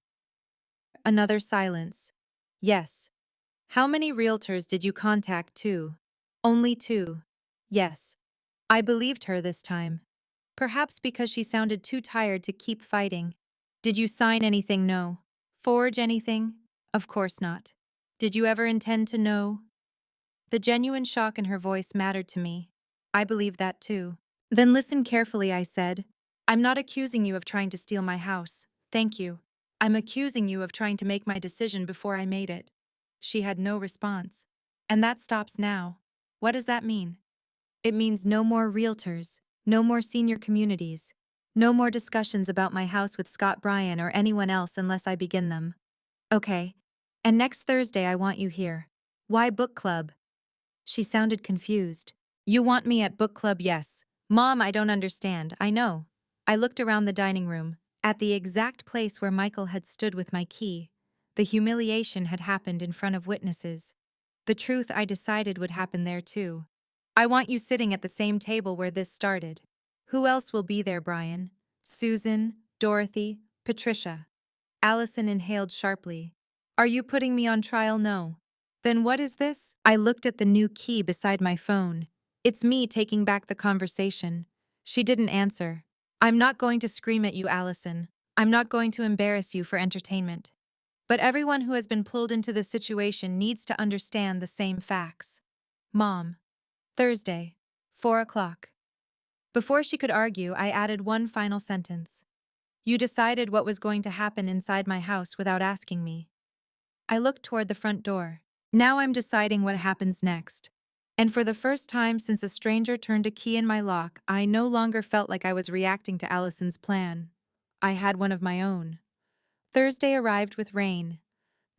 Another silence. "Yes." "How many realtors did you contact too?" "Only 2. Yes." I believed her this time. Perhaps because she sounded too tired to keep fighting. "Did you sign anything?" "No." "Forge anything?" "Of course not." "Did you ever intend to know?" The genuine shock in her voice mattered to me. I believe that too. "Then listen carefully," I said. "I'm not accusing you of trying to steal my house. Thank you. I'm accusing you of trying to make my decision before I made it." She had no response. "And that stops now. What does that mean?" "It means no more realtors, no more senior communities, no more discussions about my house with Scott Bryan or anyone else unless I begin them." "Okay. And next Thursday I want you here." "Why book club?" She sounded confused. "You want me at book club?" "Yes." "Mom, I don't understand." "I know." I looked around the dining room, at the exact place where Michael had stood with my key. The humiliation had happened in front of witnesses. The truth I decided would happen there too. "I want you sitting at the same table where this started." "Who else will be there, Brian?" "Susan, Dorothy, Patricia." Allison inhaled sharply. "Are you putting me on trial?" "No." "Then what is this?" I looked at the new key beside my phone. "It's me taking back the conversation." She didn't answer. "I'm not going to scream at you, Allison. I'm not going to embarrass you for entertainment. But everyone who has been pulled into this situation needs to understand the same facts." "Mom." "Thursday. 4 o'clock." Before she could argue, I added one final sentence. "You decided what was going to happen inside my house without asking me." I looked toward the front door. Now I'm deciding what happens next. And for the first time since a stranger turned a key in my lock, I no longer felt like I was reacting to Allison's plan. I had one of my own. Thursday arrived with rain.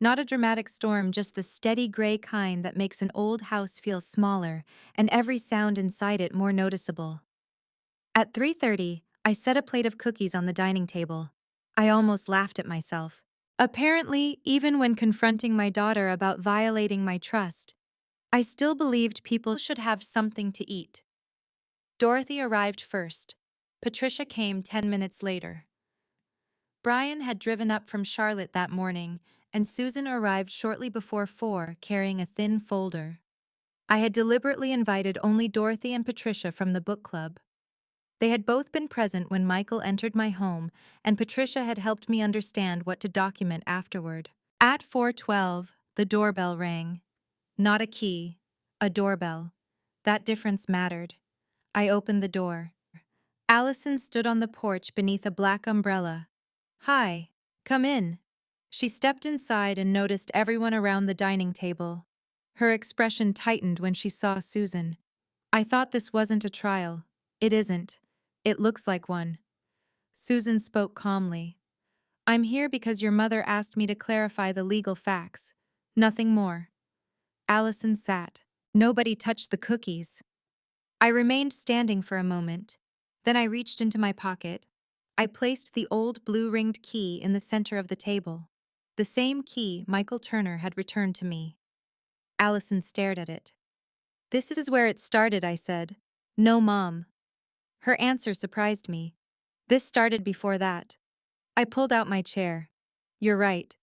Not a dramatic storm, just the steady gray kind that makes an old house feel smaller and every sound inside it more noticeable. At 3:30, I set a plate of cookies on the dining table. I almost laughed at myself. Apparently, even when confronting my daughter about violating my trust, I still believed people should have something to eat. Dorothy arrived first. Patricia came 10 minutes later. Brian had driven up from Charlotte that morning, and Susan arrived shortly before 4 carrying a thin folder. I had deliberately invited only Dorothy and Patricia from the book club. They had both been present when Michael entered my home, and Patricia had helped me understand what to document afterward. At 4:12, the doorbell rang. Not a key, a doorbell. That difference mattered. I opened the door. Allison stood on the porch beneath a black umbrella. "Hi, come in." She stepped inside and noticed everyone around the dining table. Her expression tightened when she saw Susan. "I thought this wasn't a trial." "It isn't. It looks like one." Susan spoke calmly. "I'm here because your mother asked me to clarify the legal facts. Nothing more." Allison sat. Nobody touched the cookies. I remained standing for a moment. Then I reached into my pocket. I placed the old blue-ringed key in the center of the table. The same key Michael Turner had returned to me. Allison stared at it. "This is where it started," I said. "No, Mom." Her answer surprised me. "This started before that." I pulled out my chair. "You're right."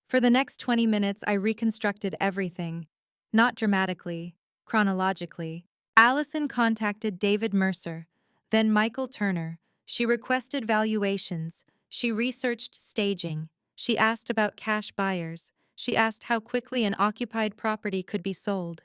For the next 20 minutes, I reconstructed everything. Not dramatically, chronologically. Allison contacted David Mercer, then Michael Turner. She requested valuations. She researched staging. She asked about cash buyers. She asked how quickly an occupied property could be sold.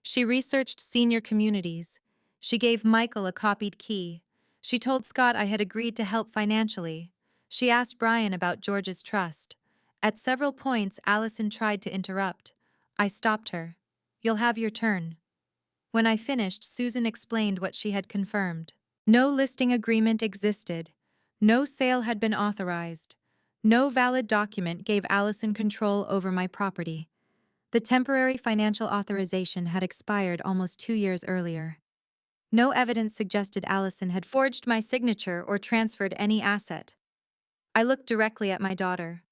She researched senior communities. She gave Michael a copied key. She told Scott I had agreed to help financially. She asked Brian about George's trust. At several points, Allison tried to interrupt. I stopped her. "You'll have your turn." When I finished, Susan explained what she had confirmed. No listing agreement existed. No sale had been authorized. No valid document gave Allison control over my property. The temporary financial authorization had expired almost 2 years earlier. No evidence suggested Allison had forged my signature or transferred any asset. I looked directly at my daughter.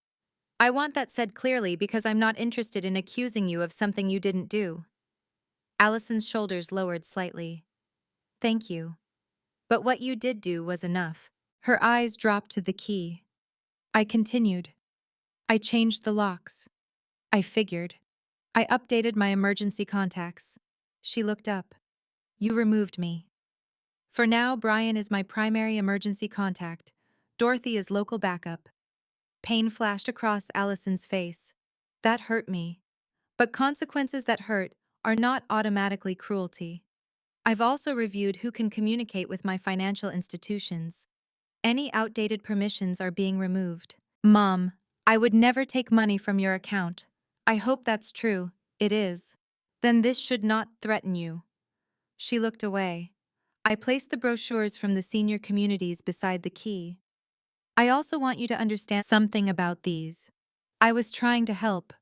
"I want that said clearly because I'm not interested in accusing you of something you didn't do." Allison's shoulders lowered slightly. "Thank you. But what you did do was enough." Her eyes dropped to the key. I continued. "I changed the locks. I figured. I updated my emergency contacts." She looked up. "You removed me. For now, Brian is my primary emergency contact. Dorothy is local backup." Pain flashed across Allison's face. That hurt me. But consequences that hurt are not automatically cruelty. I've also reviewed who can communicate with my financial institutions. Any outdated permissions are being removed. "Mom, I would never take money from your account." "I hope that's true." "It is." "Then this should not threaten you." She looked away. I placed the brochures from the senior communities beside the key. "I also want you to understand something about these. I was trying to help.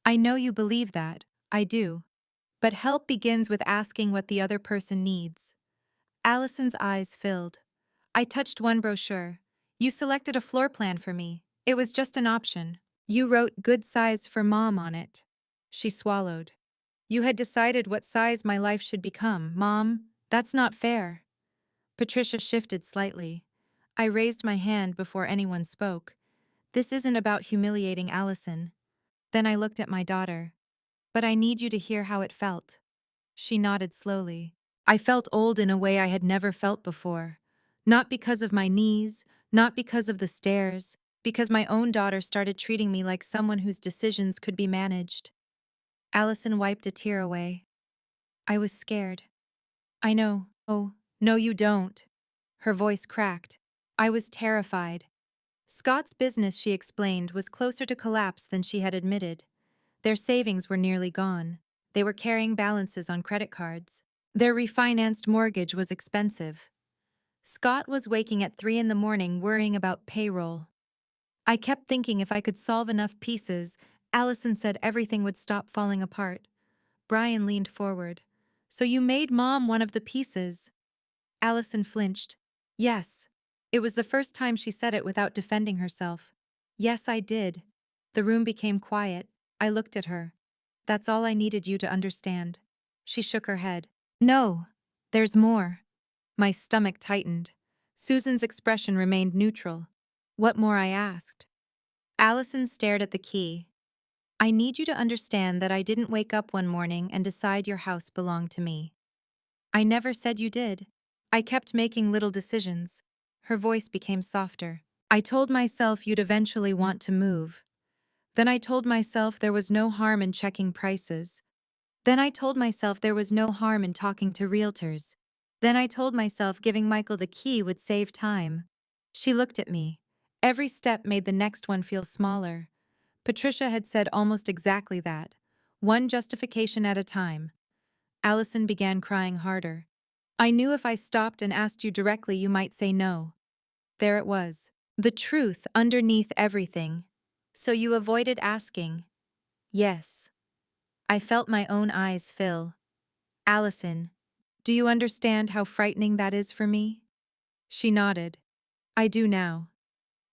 I know you believe that. I do. But help begins with asking what the other person needs." Allison's eyes filled. I touched one brochure. "You selected a floor plan for me. It was just an option. You wrote 'good size for Mom' on it." She swallowed. "You had decided what size my life should become, Mom. That's not fair." Patricia shifted slightly. I raised my hand before anyone spoke. "This isn't about humiliating Allison." Then I looked at my daughter. "But I need you to hear how it felt." She nodded slowly. "I felt old in a way I had never felt before. Not because of my knees, not because of the stairs, because my own daughter started treating me like someone whose decisions could be managed." Allison wiped a tear away. "I was scared." "I know." "Oh, no you don't." Her voice cracked. "I was terrified." Scott's business, she explained, was closer to collapse than she had admitted. Their savings were nearly gone. They were carrying balances on credit cards. Their refinanced mortgage was expensive. Scott was waking at 3 in the morning worrying about payroll. I kept thinking if I could solve enough pieces, Allison said everything would stop falling apart. Brian leaned forward. So you made Mom one of the pieces? Allison flinched. Yes. It was the first time she said it without defending herself. Yes, I did. The room became quiet. I looked at her. That's all I needed you to understand. She shook her head. No. There's more. My stomach tightened. Susan's expression remained neutral. What more, I asked. Allison stared at the key. I need you to understand that I didn't wake up one morning and decide your house belonged to me. I never said you did. I kept making little decisions. Her voice became softer. I told myself you'd eventually want to move. Then I told myself there was no harm in checking prices. Then I told myself there was no harm in talking to realtors. Then I told myself giving Michael the key would save time. She looked at me. Every step made the next one feel smaller. Patricia had said almost exactly that. One justification at a time. Allison began crying harder. I knew if I stopped and asked you directly, you might say no. There it was. The truth underneath everything. So you avoided asking. Yes. I felt my own eyes fill. Allison, do you understand how frightening that is for me? She nodded. I do now.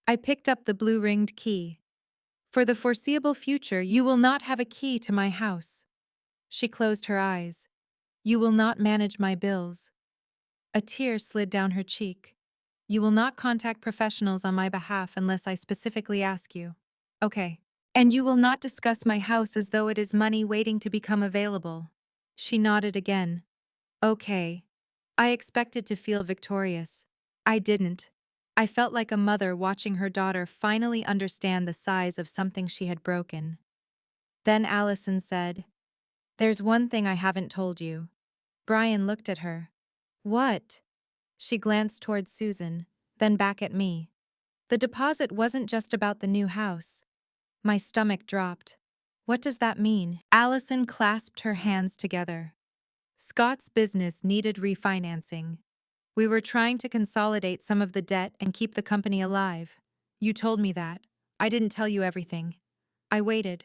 I picked up the blue-ringed key. For the foreseeable future, you will not have a key to my house. She closed her eyes. You will not manage my bills. A tear slid down her cheek. You will not contact professionals on my behalf unless I specifically ask you. Okay. And you will not discuss my house as though it is money waiting to become available. She nodded again. Okay. I expected to feel victorious. I didn't. I felt like a mother watching her daughter finally understand the size of something she had broken. Then Allison said, There's one thing I haven't told you. Brian looked at her. What? She glanced towards Susan, then back at me. The deposit wasn't just about the new house. My stomach dropped. What does that mean? Allison clasped her hands together. Scott's business needed refinancing. We were trying to consolidate some of the debt and keep the company alive. You told me that. I didn't tell you everything. I waited.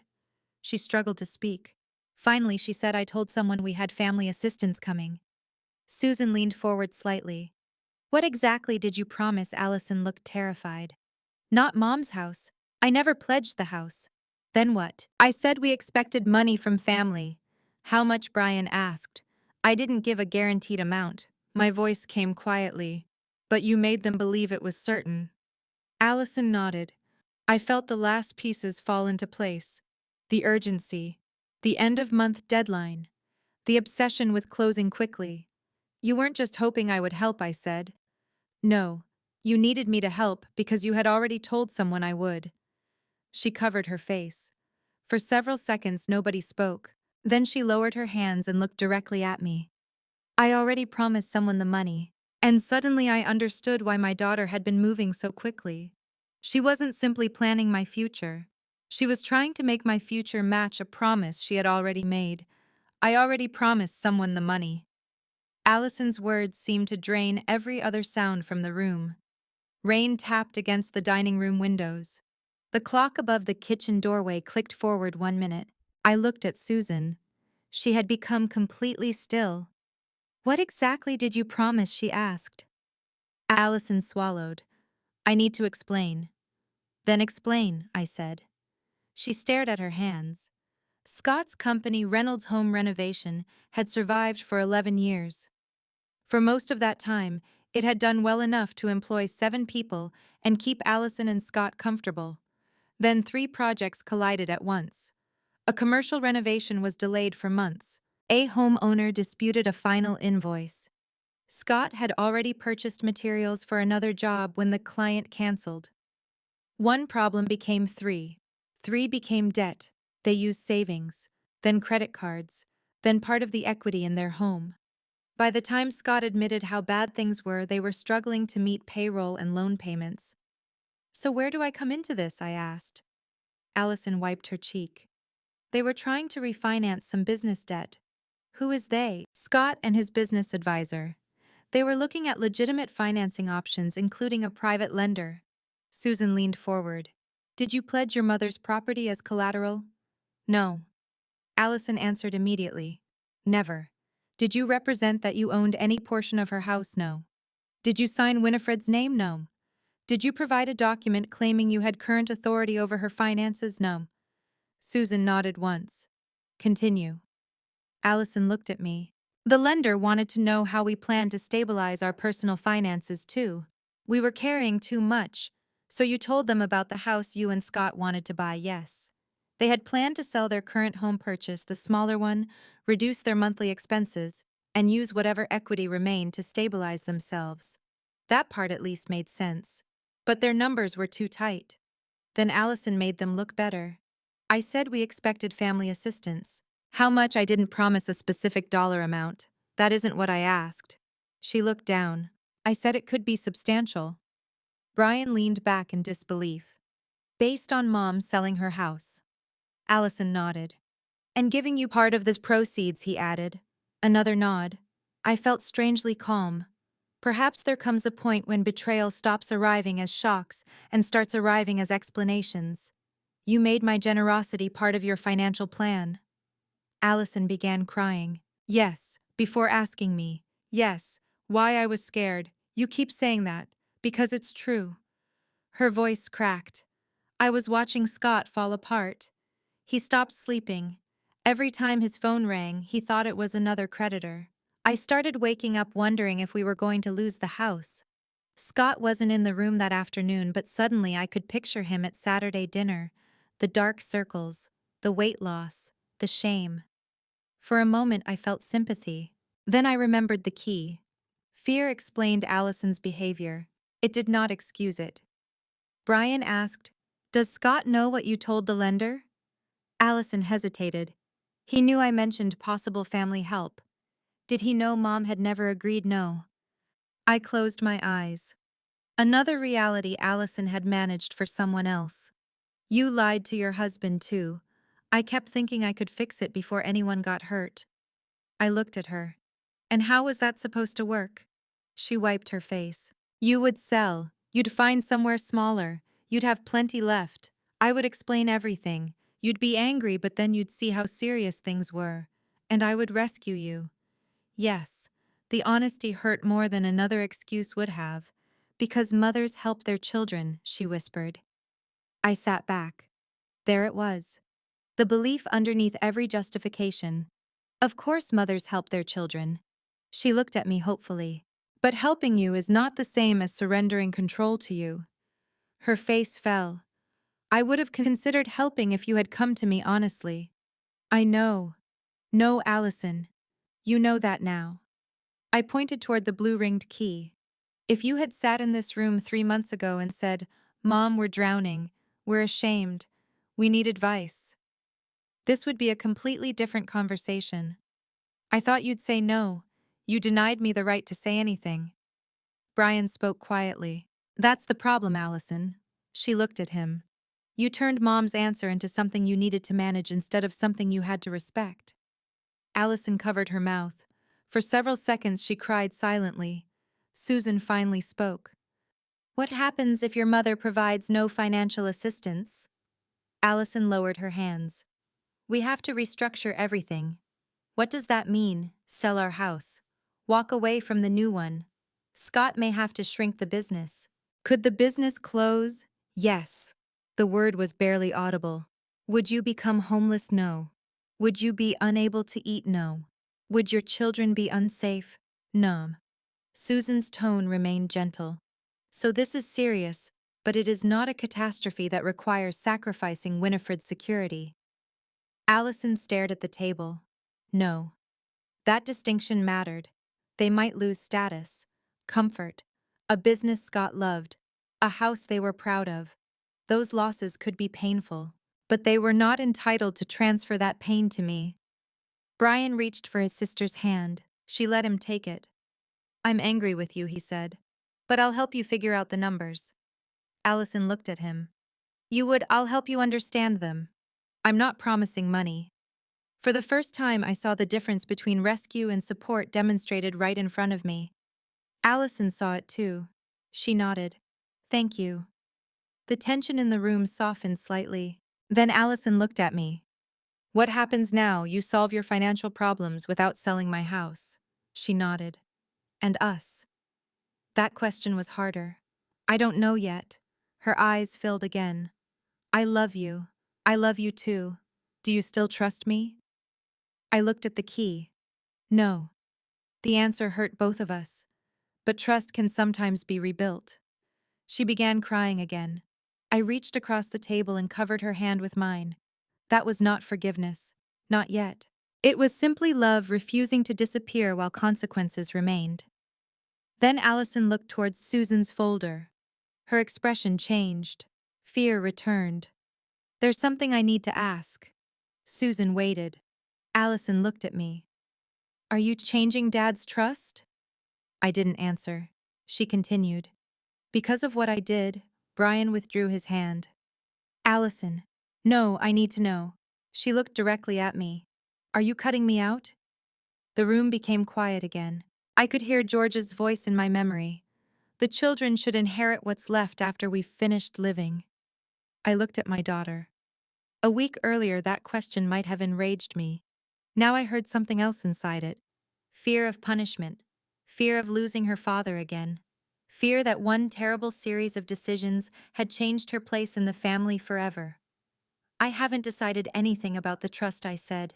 She struggled to speak. Finally, she said I told someone we had family assistance coming. Susan leaned forward slightly. What exactly did you promise? Allison looked terrified. Not Mom's house. I never pledged the house. Then what? I said we expected money from family. How much? Brian asked. I didn't give a guaranteed amount. My voice came quietly. But you made them believe it was certain. Allison nodded. I felt the last pieces fall into place. The urgency. The end-of-month deadline. The obsession with closing quickly. You weren't just hoping I would help, I said. No. You needed me to help because you had already told someone I would. She covered her face. For several seconds, nobody spoke. Then she lowered her hands and looked directly at me. I already promised someone the money. And suddenly I understood why my daughter had been moving so quickly. She wasn't simply planning my future. She was trying to make my future match a promise she had already made. I already promised someone the money. Allison's words seemed to drain every other sound from the room. Rain tapped against the dining room windows. The clock above the kitchen doorway clicked forward 1 minute. I looked at Susan. She had become completely still. What exactly did you promise? She asked. Allison swallowed. I need to explain. Then explain, I said. She stared at her hands. Scott's company, Reynolds Home Renovation, had survived for 11 years. For most of that time, it had done well enough to employ 7 people and keep Allison and Scott comfortable. Then 3 projects collided at once. A commercial renovation was delayed for months. A homeowner disputed a final invoice. Scott had already purchased materials for another job when the client canceled. One problem became 3. 3 became debt. They used savings, then credit cards, then part of the equity in their home. By the time Scott admitted how bad things were, they were struggling to meet payroll and loan payments. So where do I come into this? I asked. Allison wiped her cheek. They were trying to refinance some business debt. Who is they? Scott and his business advisor. They were looking at legitimate financing options, including a private lender. Susan leaned forward. Did you pledge your mother's property as collateral? No. Allison answered immediately. Never. Did you represent that you owned any portion of her house? No. Did you sign Winifred's name? No. Did you provide a document claiming you had current authority over her finances? No. Susan nodded once. Continue. Allison looked at me. The lender wanted to know how we planned to stabilize our personal finances too. We were carrying too much, so you told them about the house you and Scott wanted to buy, yes. They had planned to sell their current home purchase, the smaller one, reduce their monthly expenses, and use whatever equity remained to stabilize themselves. That part at least made sense. But their numbers were too tight. Then Allison made them look better. I said we expected family assistance. How much? I didn't promise a specific dollar amount. That isn't what I asked. She looked down. I said it could be substantial. Brian leaned back in disbelief. Based on Mom selling her house. Allison nodded. And giving you part of this proceeds, he added. Another nod. I felt strangely calm. Perhaps there comes a point when betrayal stops arriving as shocks and starts arriving as explanations. You made my generosity part of your financial plan. Allison began crying. Yes, before asking me. Yes, why I was scared. You keep saying that, because it's true. Her voice cracked. I was watching Scott fall apart. He stopped sleeping. Every time his phone rang, he thought it was another creditor. I started waking up wondering if we were going to lose the house. Scott wasn't in the room that afternoon, but suddenly I could picture him at Saturday dinner. The dark circles, the weight loss, the shame. For a moment I felt sympathy. Then I remembered the key. Fear explained Allison's behavior. It did not excuse it. Brian asked, "Does Scott know what you told the lender?" Allison hesitated. He knew I mentioned possible family help. Did he know Mom had never agreed? No. I closed my eyes. Another reality Allison had managed for someone else. You lied to your husband too. I kept thinking I could fix it before anyone got hurt. I looked at her. And how was that supposed to work? She wiped her face. You would sell. You'd find somewhere smaller. You'd have plenty left. I would explain everything. You'd be angry, but then you'd see how serious things were. And I would rescue you. Yes, the honesty hurt more than another excuse would have. Because mothers help their children, she whispered. I sat back. There it was. The belief underneath every justification. Of course mothers help their children. She looked at me hopefully. But helping you is not the same as surrendering control to you. Her face fell. I would have considered helping if you had come to me honestly. I know. No, Allison. You know that now. I pointed toward the blue-ringed key. If you had sat in this room 3 months ago and said, "Mom, we're drowning. We're ashamed. We need advice," this would be a completely different conversation. I thought you'd say no. You denied me the right to say anything. Brian spoke quietly. That's the problem, Allison. She looked at him. You turned Mom's answer into something you needed to manage instead of something you had to respect. Allison covered her mouth. For several seconds she cried silently. Susan finally spoke. What happens if your mother provides no financial assistance? Allison lowered her hands. We have to restructure everything. What does that mean? Sell our house. Walk away from the new one. Scott may have to shrink the business. Could the business close? Yes. The word was barely audible. Would you become homeless? No. Would you be unable to eat? No. Would your children be unsafe? No. Susan's tone remained gentle. So this is serious, but it is not a catastrophe that requires sacrificing Winifred's security. Allison stared at the table. No. That distinction mattered. They might lose status, comfort, a business Scott loved, a house they were proud of. Those losses could be painful, but they were not entitled to transfer that pain to me. Brian reached for his sister's hand. She let him take it. I'm angry with you, he said, but I'll help you figure out the numbers. Allison looked at him. I'll help you understand them. I'm not promising money. For the first time, I saw the difference between rescue and support demonstrated right in front of me. Allison saw it too. She nodded. Thank you. The tension in the room softened slightly. Then Allison looked at me. What happens now? You solve your financial problems without selling my house. She nodded. And us? That question was harder. I don't know yet. Her eyes filled again. I love you. I love you too. Do you still trust me? I looked at the key. No. The answer hurt both of us. But trust can sometimes be rebuilt. She began crying again. I reached across the table and covered her hand with mine. That was not forgiveness. Not yet. It was simply love refusing to disappear while consequences remained. Then Allison looked towards Susan's folder. Her expression changed. Fear returned. There's something I need to ask. Susan waited. Allison looked at me. Are you changing Dad's trust? I didn't answer. She continued. Because of what I did, Brian withdrew his hand. Allison. No, I need to know. She looked directly at me. Are you cutting me out? The room became quiet again. I could hear George's voice in my memory. The children should inherit what's left after we've finished living. I looked at my daughter. A week earlier, that question might have enraged me. Now I heard something else inside it. Fear of punishment. Fear of losing her father again. Fear that one terrible series of decisions had changed her place in the family forever. I haven't decided anything about the trust, I said.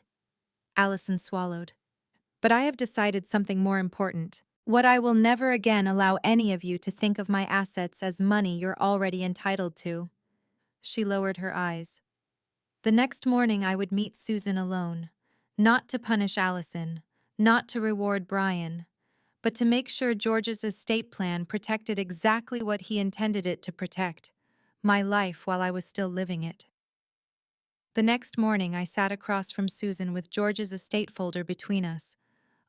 Allison swallowed. But I have decided something more important. What I will never again allow any of you to think of my assets as money you're already entitled to. She lowered her eyes. The next morning I would meet Susan alone, not to punish Allison, not to reward Brian, but to make sure George's estate plan protected exactly what he intended it to protect, my life while I was still living it. The next morning I sat across from Susan with George's estate folder between us.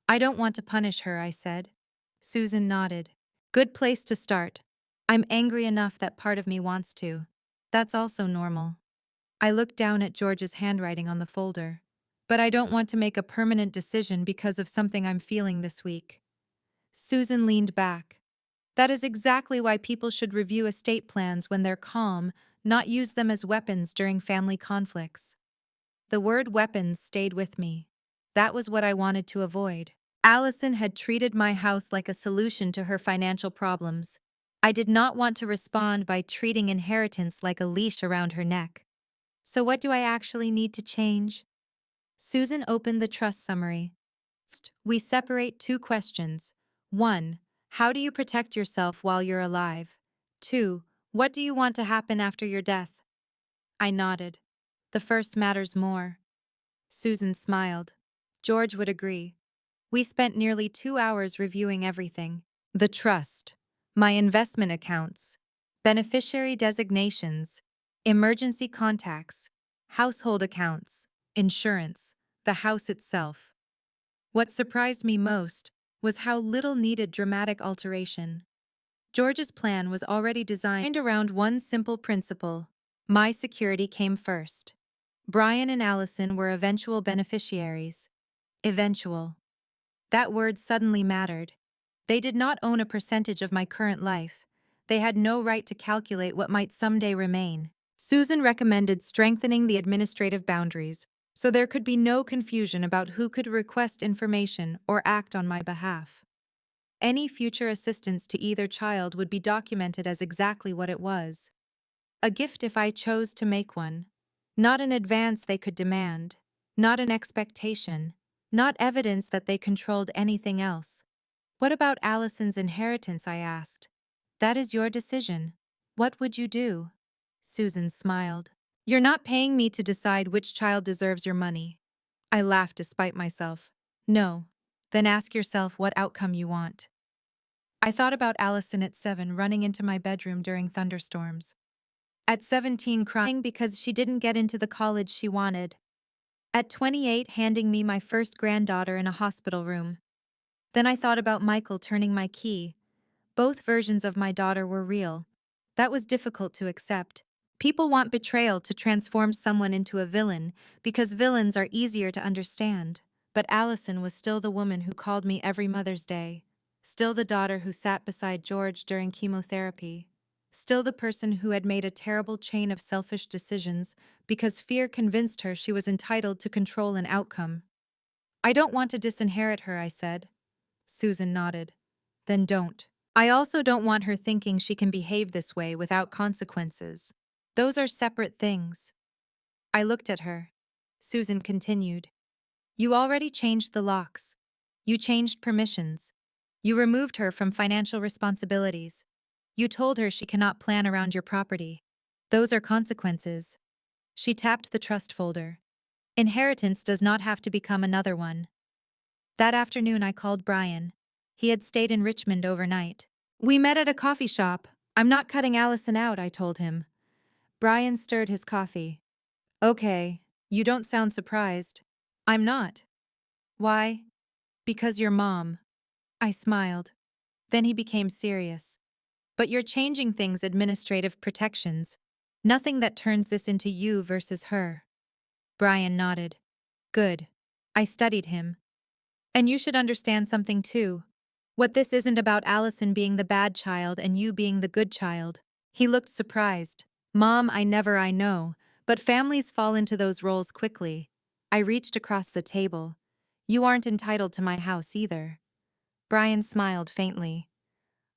I don't want to punish her, I said. Susan nodded. Good place to start. I'm angry enough that part of me wants to. That's also normal. I looked down at George's handwriting on the folder. But I don't want to make a permanent decision because of something I'm feeling this week. Susan leaned back. That is exactly why people should review estate plans when they're calm, not use them as weapons during family conflicts. The word weapons stayed with me. That was what I wanted to avoid. Allison had treated my house like a solution to her financial problems. I did not want to respond by treating inheritance like a leash around her neck. So what do I actually need to change? Susan opened the trust summary. First, we separate two questions. 1. How do you protect yourself while you're alive? 2. What do you want to happen after your death? I nodded. The first matters more. Susan smiled. George would agree. We spent nearly 2 hours reviewing everything. The trust, my investment accounts, beneficiary designations, emergency contacts, household accounts, insurance, the house itself. What surprised me most was how little needed dramatic alteration. George's plan was already designed around one simple principle. My security came first. Brian and Allison were eventual beneficiaries. Eventual. That word suddenly mattered. They did not own a percentage of my current life. They had no right to calculate what might someday remain. Susan recommended strengthening the administrative boundaries, so there could be no confusion about who could request information or act on my behalf. Any future assistance to either child would be documented as exactly what it was. A gift if I chose to make one. Not an advance they could demand. Not an expectation. Not evidence that they controlled anything else. What about Allison's inheritance, I asked. That is your decision. What would you do? Susan smiled. You're not paying me to decide which child deserves your money. I laughed despite myself. No. Then ask yourself what outcome you want. I thought about Allison at 7 running into my bedroom during thunderstorms. At 17 crying because she didn't get into the college she wanted. At 28 handing me my first granddaughter in a hospital room. Then I thought about Michael turning my key. Both versions of my daughter were real. That was difficult to accept. People want betrayal to transform someone into a villain because villains are easier to understand. But Allison was still the woman who called me every Mother's Day. Still the daughter who sat beside George during chemotherapy. still the person who had made a terrible chain of selfish decisions because fear convinced her she was entitled to control an outcome. I don't want to disinherit her, I said. Susan nodded. Then don't. I also don't want her thinking she can behave this way without consequences. Those are separate things. I looked at her. Susan continued. You already changed the locks. You changed permissions. You removed her from financial responsibilities. You told her she cannot plan around your property. Those are consequences. She tapped the trust folder. Inheritance does not have to become another one. That afternoon I called Brian. He had stayed in Richmond overnight. We met at a coffee shop. I'm not cutting Allison out, I told him. Brian stirred his coffee. Okay, you don't sound surprised. I'm not. Why? Because your mom. I smiled. Then he became serious. But you're changing things, administrative protections. Nothing that turns this into you versus her. Brian nodded. Good. I studied him. And you should understand something too. What this isn't about Allison being the bad child and you being the good child. He looked surprised. Mom, I know, but families fall into those roles quickly. I reached across the table. You aren't entitled to my house either. Brian smiled faintly.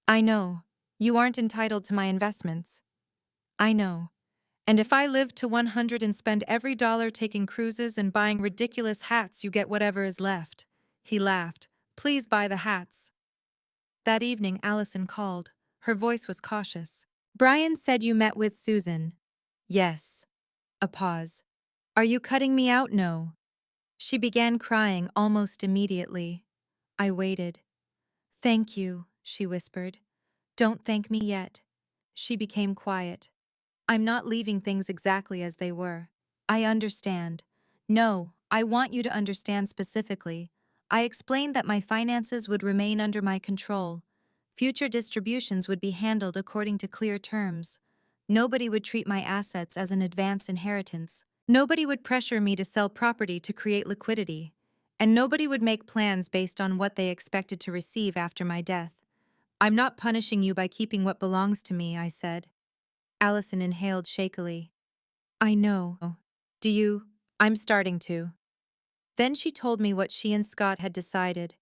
I know. You aren't entitled to my investments. I know. And if I live to 100 and spend every dollar taking cruises and buying ridiculous hats, you get whatever is left. He laughed. Please buy the hats. That evening, Allison called. Her voice was cautious. Brian said you met with Susan. Yes. A pause. Are you cutting me out? No. She began crying almost immediately. I waited. Thank you, she whispered. Don't thank me yet. She became quiet. I'm not leaving things exactly as they were. I understand. No, I want you to understand specifically. I explained that my finances would remain under my control. Future distributions would be handled according to clear terms. Nobody would treat my assets as an advance inheritance. Nobody would pressure me to sell property to create liquidity. And nobody would make plans based on what they expected to receive after my death. I'm not punishing you by keeping what belongs to me, I said. Allison inhaled shakily. I know. Do you? I'm starting to. Then she told me what she and Scott had decided.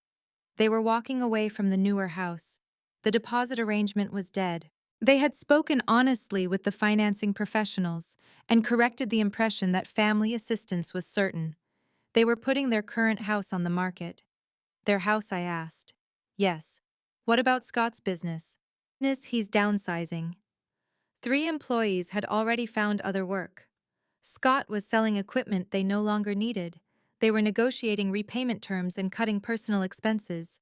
They were walking away from the newer house. The deposit arrangement was dead. They had spoken honestly with the financing professionals and corrected the impression that family assistance was certain. They were putting their current house on the market. Their house, I asked. Yes. What about Scott's business? He's downsizing. 3 employees had already found other work. Scott was selling equipment they no longer needed. They were negotiating repayment terms and cutting personal expenses.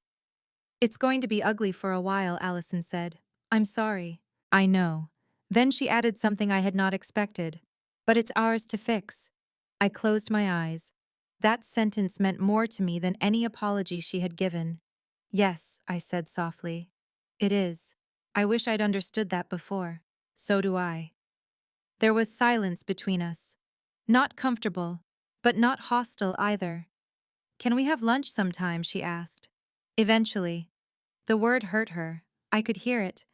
It's going to be ugly for a while, Allison said. I'm sorry. I know. Then she added something I had not expected. But it's ours to fix. I closed my eyes. That sentence meant more to me than any apology she had given. Yes, I said softly. It is. I wish I'd understood that before. So do I. There was silence between us. Not comfortable, but not hostile either. Can we have lunch sometime? She asked. Eventually. The word hurt her. I could hear it.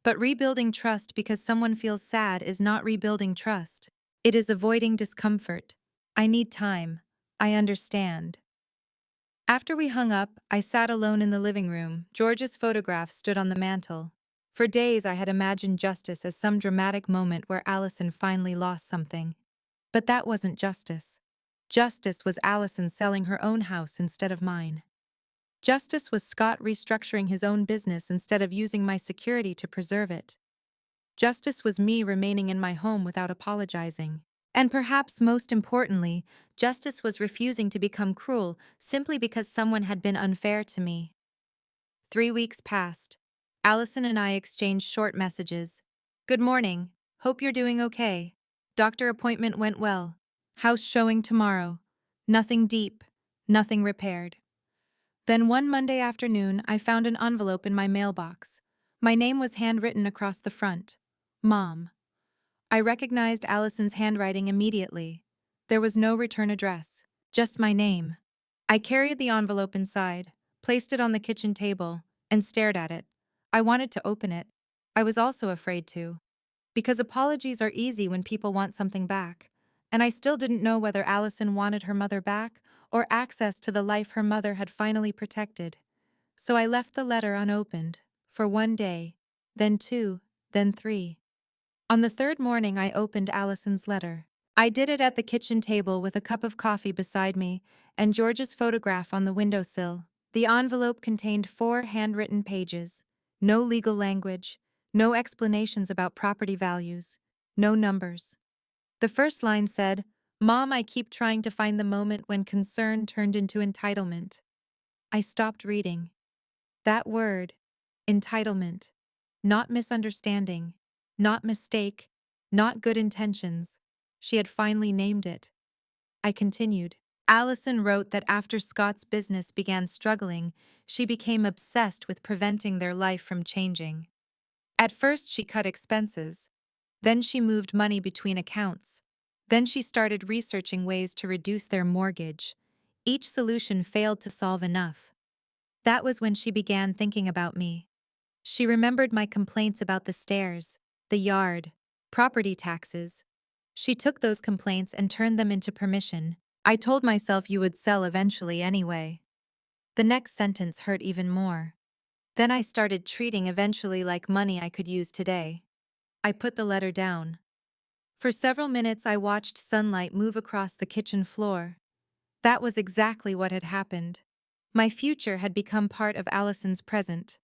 But rebuilding trust because someone feels sad is not rebuilding trust. It is avoiding discomfort. I need time. I understand. After we hung up, I sat alone in the living room. George's photograph stood on the mantel. For days I had imagined justice as some dramatic moment where Allison finally lost something. But that wasn't justice. Justice was Allison selling her own house instead of mine. Justice was Scott restructuring his own business instead of using my security to preserve it. Justice was me remaining in my home without apologizing. And perhaps most importantly, justice was refusing to become cruel simply because someone had been unfair to me. 3 weeks passed. Allison and I exchanged short messages. Good morning. Hope you're doing okay. Doctor appointment went well. House showing tomorrow. Nothing deep. Nothing repaired. Then one Monday afternoon, I found an envelope in my mailbox. My name was handwritten across the front. Mom. I recognized Allison's handwriting immediately. There was no return address, just my name. I carried the envelope inside, placed it on the kitchen table, and stared at it. I wanted to open it. I was also afraid to. because apologies are easy when people want something back, and I still didn't know whether Allison wanted her mother back or access to the life her mother had finally protected. So I left the letter unopened, for 1 day, then 2, then 3. On the third morning I opened Allison's letter. I did it at the kitchen table with a cup of coffee beside me and George's photograph on the windowsill. The envelope contained 4 handwritten pages. No legal language, no explanations about property values, no numbers. The first line said, "Mom, I keep trying to find the moment when concern turned into entitlement." I stopped reading. That word, entitlement, not misunderstanding, not mistake, not good intentions. She had finally named it. I continued. Allison wrote that after Scott's business began struggling, she became obsessed with preventing their life from changing. At first, she cut expenses. Then she moved money between accounts. Then she started researching ways to reduce their mortgage. Each solution failed to solve enough. That was when she began thinking about me. She remembered my complaints about the stairs, the yard, property taxes. She took those complaints and turned them into permission. I told myself you would sell eventually anyway. The next sentence hurt even more. Then I started treating eventually like money I could use today. I put the letter down. For several minutes I watched sunlight move across the kitchen floor. That was exactly what had happened. My future had become part of Allison's present.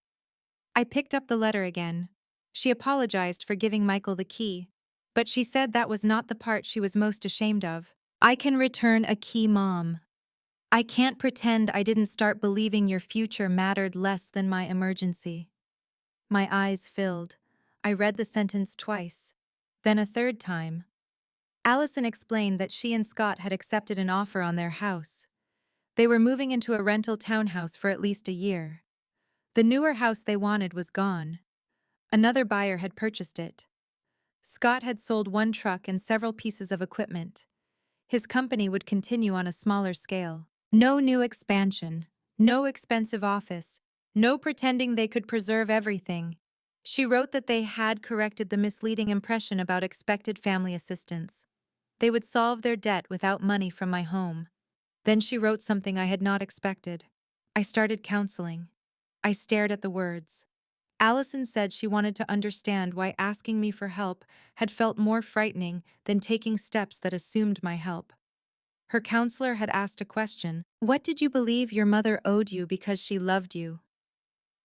I picked up the letter again. She apologized for giving Michael the key, but she said that was not the part she was most ashamed of. I can return a key, Mom. I can't pretend I didn't start believing your future mattered less than my emergency. My eyes filled. I read the sentence twice, then a third time. Allison explained that she and Scott had accepted an offer on their house. They were moving into a rental townhouse for at least a year. The newer house they wanted was gone. Another buyer had purchased it. Scott had sold one truck and several pieces of equipment. His company would continue on a smaller scale. No new expansion, no expensive office, no pretending they could preserve everything. She wrote that they had corrected the misleading impression about expected family assistance. They would solve their debt without money from my home. Then she wrote something I had not expected. I started counseling. I stared at the words. Allison said she wanted to understand why asking me for help had felt more frightening than taking steps that assumed my help. Her counselor had asked a question. What did you believe your mother owed you because she loved you?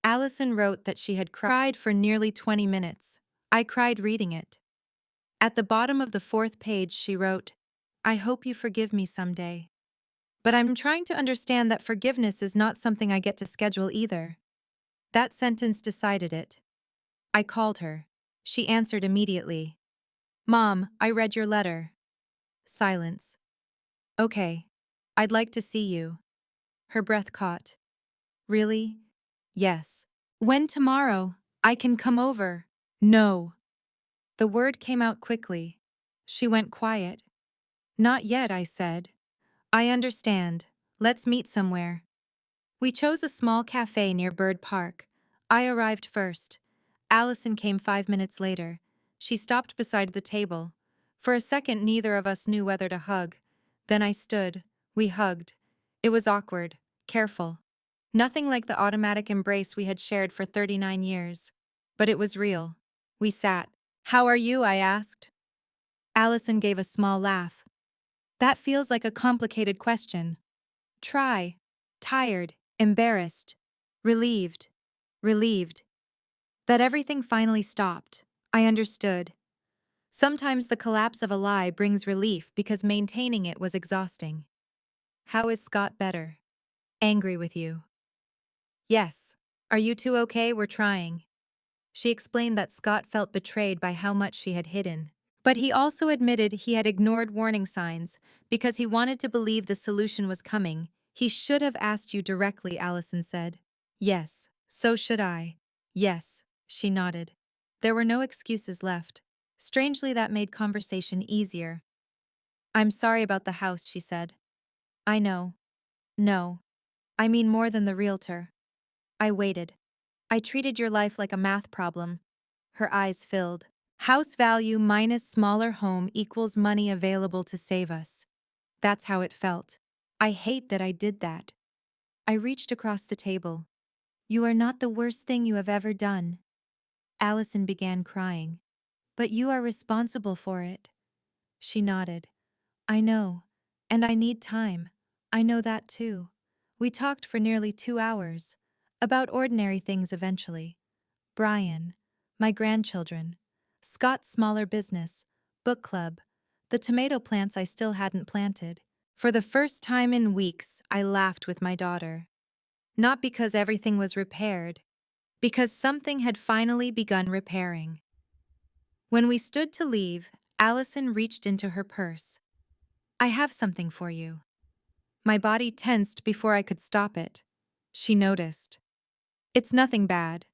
Allison wrote that she had cried for nearly 20 minutes. I cried reading it. At the bottom of the 4th page she wrote, "I hope you forgive me someday. But I'm trying to understand that forgiveness is not something I get to schedule either." That sentence decided it. I called her. She answered immediately. "Mom, I read your letter." Silence. "Okay. I'd like to see you." Her breath caught. "Really?" "Yes." "When tomorrow? I can come over." "No." The word came out quickly. She went quiet. "Not yet," I said. "I understand. Let's meet somewhere." We chose a small cafe near Bird Park. I arrived first. Allison came 5 minutes later. She stopped beside the table. For a second, neither of us knew whether to hug. Then I stood. We hugged. It was awkward, careful. Nothing like the automatic embrace we had shared for 39 years. But it was real. We sat. "How are you?" I asked. Allison gave a small laugh. "That feels like a complicated question." "Try." "Tired, embarrassed, relieved, relieved." That everything finally stopped. I understood. Sometimes the collapse of a lie brings relief because maintaining it was exhausting. "How is Scott better?" "Angry with you." "Yes." "Are you two okay? We're trying." She explained that Scott felt betrayed by how much she had hidden. But he also admitted he had ignored warning signs because he wanted to believe the solution was coming. "He should have asked you directly," Allison said. "Yes, so should I." "Yes," she nodded. There were no excuses left. Strangely, that made conversation easier. "I'm sorry about the house," she said. "I know." "No. I mean more than the realtor." I waited. "I treated your life like a math problem." Her eyes filled. House value minus smaller home equals money available to save us. That's how it felt. I hate that I did that. I reached across the table. You are not the worst thing you have ever done. Allison began crying. But you are responsible for it. She nodded. I know. And I need time. I know that too. We talked for nearly 2 hours. About ordinary things eventually. Brian, my grandchildren, Scott's smaller business, book club, the tomato plants I still hadn't planted. For the first time in weeks, I laughed with my daughter. Not because everything was repaired, because something had finally begun repairing. When we stood to leave, Allison reached into her purse. I have something for you. My body tensed before I could stop it. She noticed. It's nothing bad.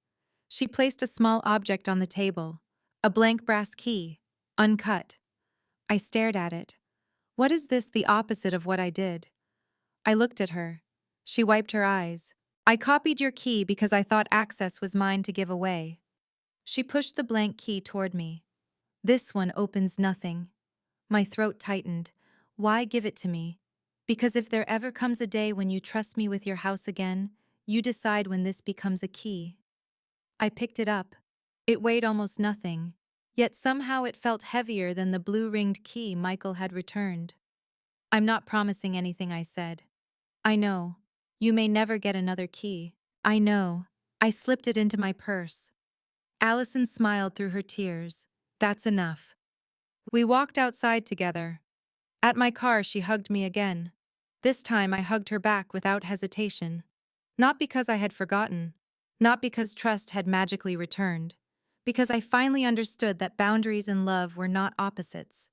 She placed a small object on the table, a blank brass key, uncut. I stared at it. What is this, the opposite of what I did? I looked at her. She wiped her eyes. I copied your key because I thought access was mine to give away. She pushed the blank key toward me. This one opens nothing. My throat tightened. Why give it to me? Because if there ever comes a day when you trust me with your house again, you decide when this becomes a key. I picked it up. It weighed almost nothing, yet somehow it felt heavier than the blue-ringed key Michael had returned. I'm not promising anything, I said. I know. You may never get another key. I know. I slipped it into my purse. Allison smiled through her tears. That's enough. We walked outside together. At my car, she hugged me again. This time I hugged her back without hesitation. Not because I had forgotten. Not because trust had magically returned. Because I finally understood that boundaries and love were not opposites.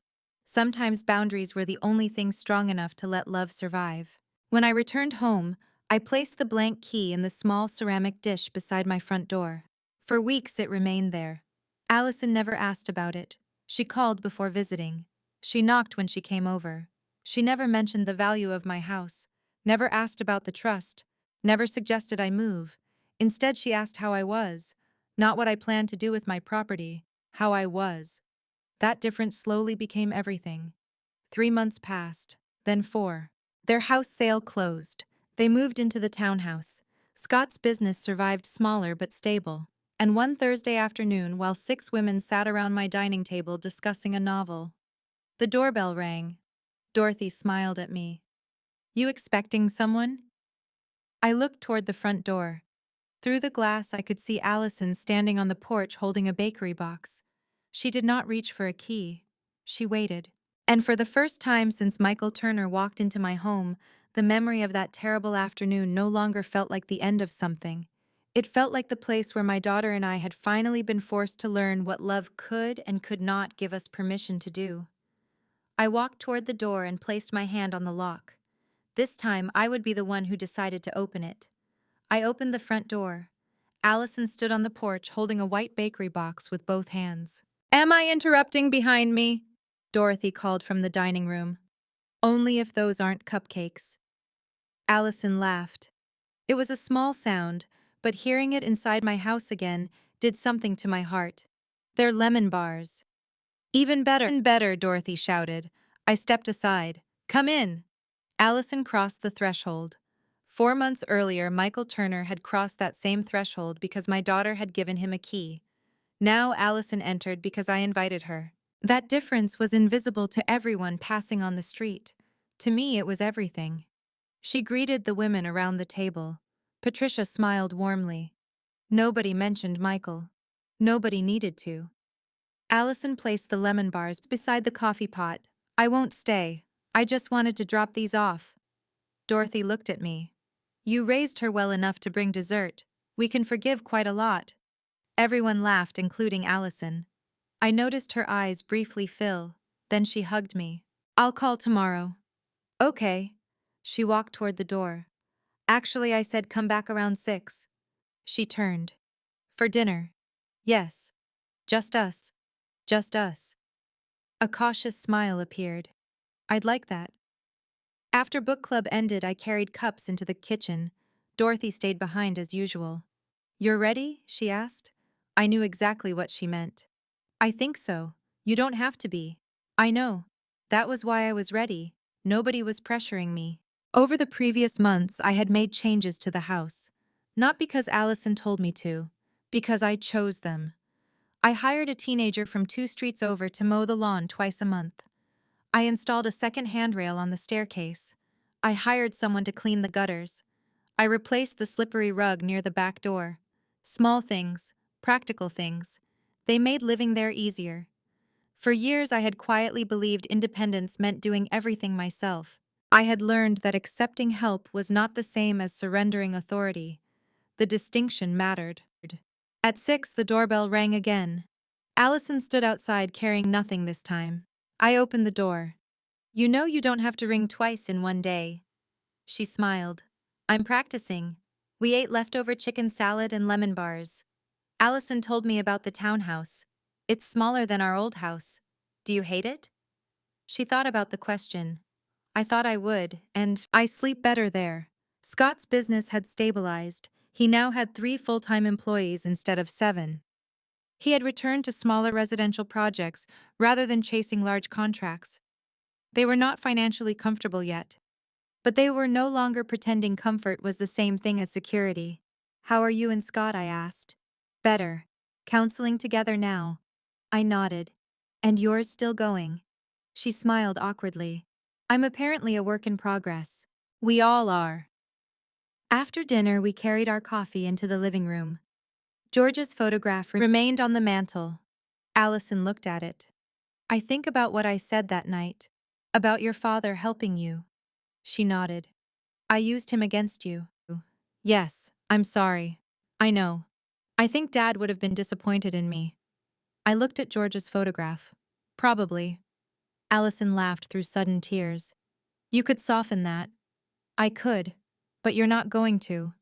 Sometimes boundaries were the only thing strong enough to let love survive. When I returned home, I placed the blank key in the small ceramic dish beside my front door. For weeks it remained there. Allison never asked about it. She called before visiting. She knocked when she came over. She never mentioned the value of my house, never asked about the trust, never suggested I move. Instead, she asked how I was, not what I planned to do with my property, how I was. That difference slowly became everything. 3 months passed, then 4. Their house sale closed. They moved into the townhouse. Scott's business survived, smaller but stable. And one Thursday afternoon, while 6 women sat around my dining table discussing a novel, the doorbell rang. Dorothy smiled at me. You expecting someone? I looked toward the front door. Through the glass, I could see Allison standing on the porch holding a bakery box. She did not reach for a key. She waited. And for the first time since Michael Turner walked into my home, the memory of that terrible afternoon no longer felt like the end of something. It felt like the place where my daughter and I had finally been forced to learn what love could and could not give us permission to do. I walked toward the door and placed my hand on the lock. This time, I would be the one who decided to open it. I opened the front door. Allison stood on the porch holding a white bakery box with both hands. Am I interrupting behind me? Dorothy called from the dining room. Only if those aren't cupcakes. Allison laughed. It was a small sound, but hearing it inside my house again did something to my heart. They're lemon bars. Even better, Dorothy shouted. I stepped aside. Come in. Allison crossed the threshold. 4 months earlier, Michael Turner had crossed that same threshold because my daughter had given him a key. Now Allison entered because I invited her. That difference was invisible to everyone passing on the street. To me, it was everything. She greeted the women around the table. Patricia smiled warmly. Nobody mentioned Michael. Nobody needed to. Allison placed the lemon bars beside the coffee pot. I won't stay. I just wanted to drop these off. Dorothy looked at me. You raised her well enough to bring dessert. We can forgive quite a lot. Everyone laughed, including Allison. I noticed her eyes briefly fill. Then she hugged me. I'll call tomorrow. Okay. She walked toward the door. Actually, I said come back around 6. She turned. For dinner. Yes. Just us. Just us. A cautious smile appeared. I'd like that. After book club ended, I carried cups into the kitchen. Dorothy stayed behind as usual. You're ready? She asked. I knew exactly what she meant. I think so. You don't have to be. I know. That was why I was ready. Nobody was pressuring me. Over the previous months, I had made changes to the house. Not because Allison told me to, because I chose them. I hired a teenager from 2 streets over to mow the lawn twice a month. I installed a second handrail on the staircase. I hired someone to clean the gutters. I replaced the slippery rug near the back door. Small things, practical things. They made living there easier. For years, I had quietly believed independence meant doing everything myself. I had learned that accepting help was not the same as surrendering authority. The distinction mattered. At 6, the doorbell rang again. Allison stood outside carrying nothing this time. I opened the door. You know you don't have to ring twice in one day. She smiled. I'm practicing. We ate leftover chicken salad and lemon bars. Allison told me about the townhouse. It's smaller than our old house. Do you hate it? She thought about the question. I thought I would, and I sleep better there. Scott's business had stabilized. He now had 3 full-time employees instead of 7. He had returned to smaller residential projects rather than chasing large contracts. They were not financially comfortable yet, but they were no longer pretending comfort was the same thing as security. How are you and Scott? I asked. Better. Counseling together now. I nodded. And yours still going? She smiled awkwardly. I'm apparently a work in progress. We all are. After dinner, we carried our coffee into the living room. George's photograph remained on the mantel. Allison looked at it. I think about what I said that night. About your father helping you. She nodded. I used him against you. Yes, I'm sorry. I know. I think Dad would have been disappointed in me. I looked at George's photograph. Probably. Allison laughed through sudden tears. You could soften that. I could. But you're not going to.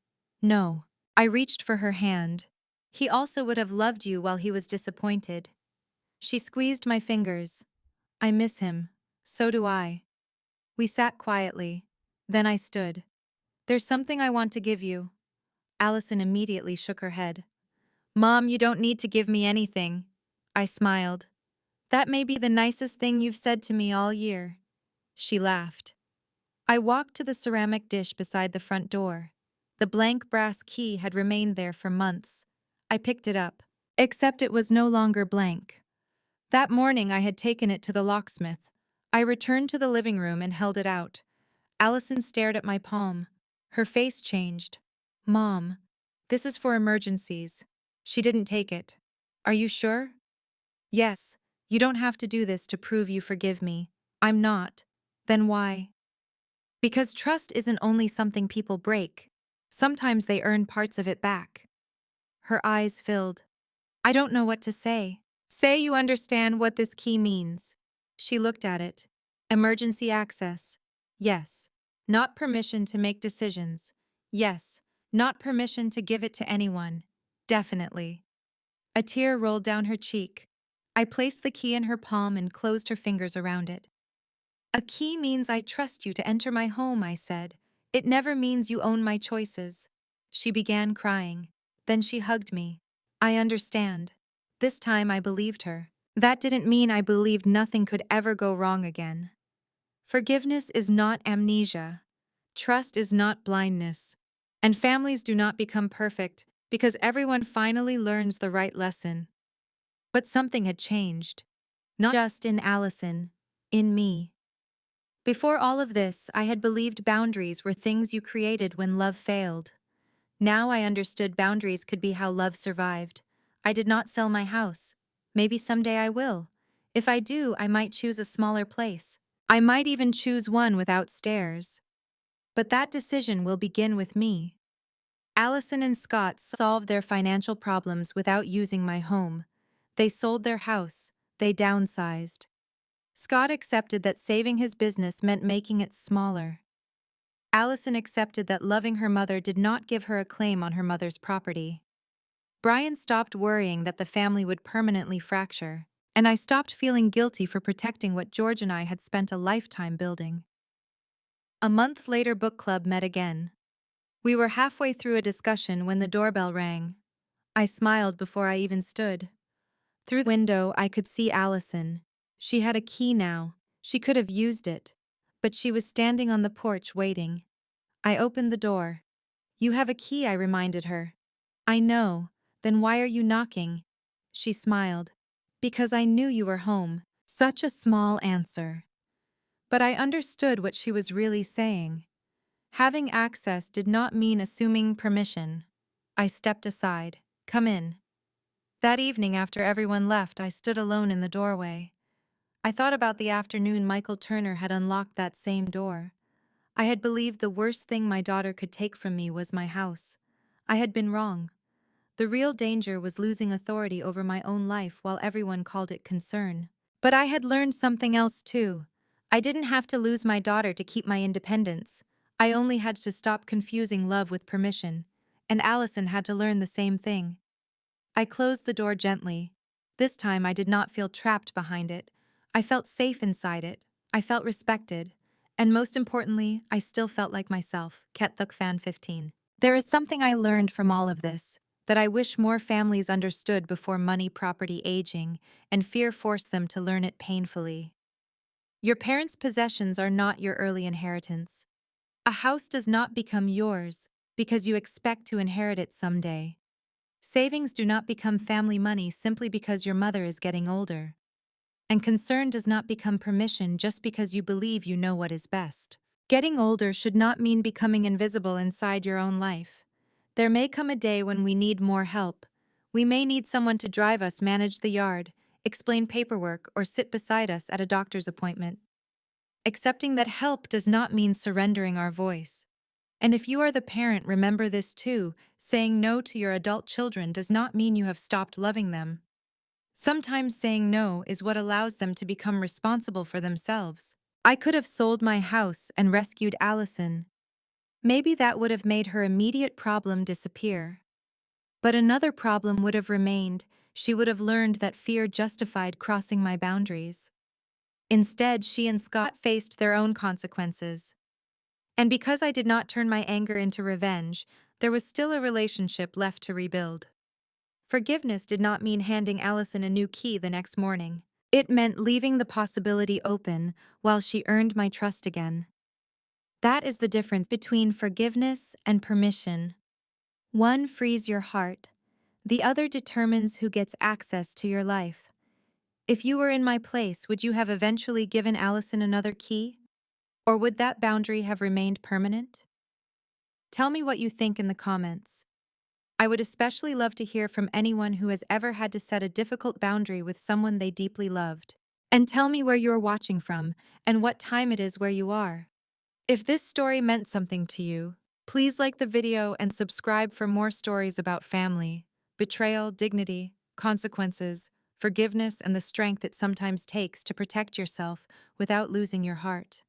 No. I reached for her hand. He also would have loved you while he was disappointed. She squeezed my fingers. I miss him. So do I. We sat quietly. Then I stood. There's something I want to give you. Allison immediately shook her head. Mom, you don't need to give me anything. I smiled. That may be the nicest thing you've said to me all year. She laughed. I walked to the ceramic dish beside the front door. The blank brass key had remained there for months. I picked it up. Except it was no longer blank. That morning I had taken it to the locksmith. I returned to the living room and held it out. Allison stared at my palm. Her face changed. Mom, this is for emergencies. She didn't take it. Are you sure? Yes. You don't have to do this to prove you forgive me. I'm not. Then why? Because trust isn't only something people break. Sometimes they earn parts of it back. Her eyes filled. I don't know what to say. Say you understand what this key means. She looked at it. Emergency access. Yes. Not permission to make decisions. Yes. Not permission to give it to anyone. Definitely. A tear rolled down her cheek. I placed the key in her palm and closed her fingers around it. A key means I trust you to enter my home, I said. It never means you own my choices. She began crying. Then she hugged me. I understand. This time I believed her. That didn't mean I believed nothing could ever go wrong again. Forgiveness is not amnesia. Trust is not blindness. And families do not become perfect because everyone finally learns the right lesson. But something had changed. Not just in Allison, in me. Before all of this, I had believed boundaries were things you created when love failed. Now I understood boundaries could be how love survived. I did not sell my house. Maybe someday I will. If I do, I might choose a smaller place. I might even choose one without stairs. But that decision will begin with me. Allison and Scott solved their financial problems without using my home. They sold their house. They downsized. Scott accepted that saving his business meant making it smaller. Allison accepted that loving her mother did not give her a claim on her mother's property. Brian stopped worrying that the family would permanently fracture, and I stopped feeling guilty for protecting what George and I had spent a lifetime building. A month later, book club met again. We were halfway through a discussion when the doorbell rang. I smiled before I even stood. Through the window, I could see Allison. She had a key now. She could have used it. But she was standing on the porch waiting. I opened the door. You have a key, I reminded her. I know. Then why are you knocking? She smiled. Because I knew you were home. Such a small answer. But I understood what she was really saying. Having access did not mean assuming permission. I stepped aside. Come in. That evening, after everyone left, I stood alone in the doorway. I thought about the afternoon Michael Turner had unlocked that same door. I had believed the worst thing my daughter could take from me was my house. I had been wrong. The real danger was losing authority over my own life while everyone called it concern. But I had learned something else too. I didn't have to lose my daughter to keep my independence. I only had to stop confusing love with permission. And Allison had to learn the same thing. I closed the door gently. This time I did not feel trapped behind it. I felt safe inside it. I felt respected. And most importantly, I still felt like myself. Ketluk Fan 15. There is something I learned from all of this that I wish more families understood before money, property, aging, and fear forced them to learn it painfully. Your parents' possessions are not your early inheritance. A house does not become yours because you expect to inherit it someday. Savings do not become family money simply because your mother is getting older. And concern does not become permission just because you believe you know what is best. Getting older should not mean becoming invisible inside your own life. There may come a day when we need more help. We may need someone to drive us, manage the yard, explain paperwork, or sit beside us at a doctor's appointment. Accepting that help does not mean surrendering our voice. And if you are the parent, remember this too. Saying no to your adult children does not mean you have stopped loving them. Sometimes saying no is what allows them to become responsible for themselves. I could have sold my house and rescued Allison. Maybe that would have made her immediate problem disappear. But another problem would have remained. She would have learned that fear justified crossing my boundaries. Instead, she and Scott faced their own consequences. And because I did not turn my anger into revenge, there was still a relationship left to rebuild. Forgiveness did not mean handing Allison a new key the next morning. It meant leaving the possibility open while she earned my trust again. That is the difference between forgiveness and permission. One frees your heart. The other determines who gets access to your life. If you were in my place, would you have eventually given Allison another key? Or would that boundary have remained permanent? Tell me what you think in the comments. I would especially love to hear from anyone who has ever had to set a difficult boundary with someone they deeply loved. And tell me where you're watching from and what time it is where you are. If this story meant something to you, please like the video and subscribe for more stories about family, betrayal, dignity, consequences, forgiveness, and the strength it sometimes takes to protect yourself without losing your heart.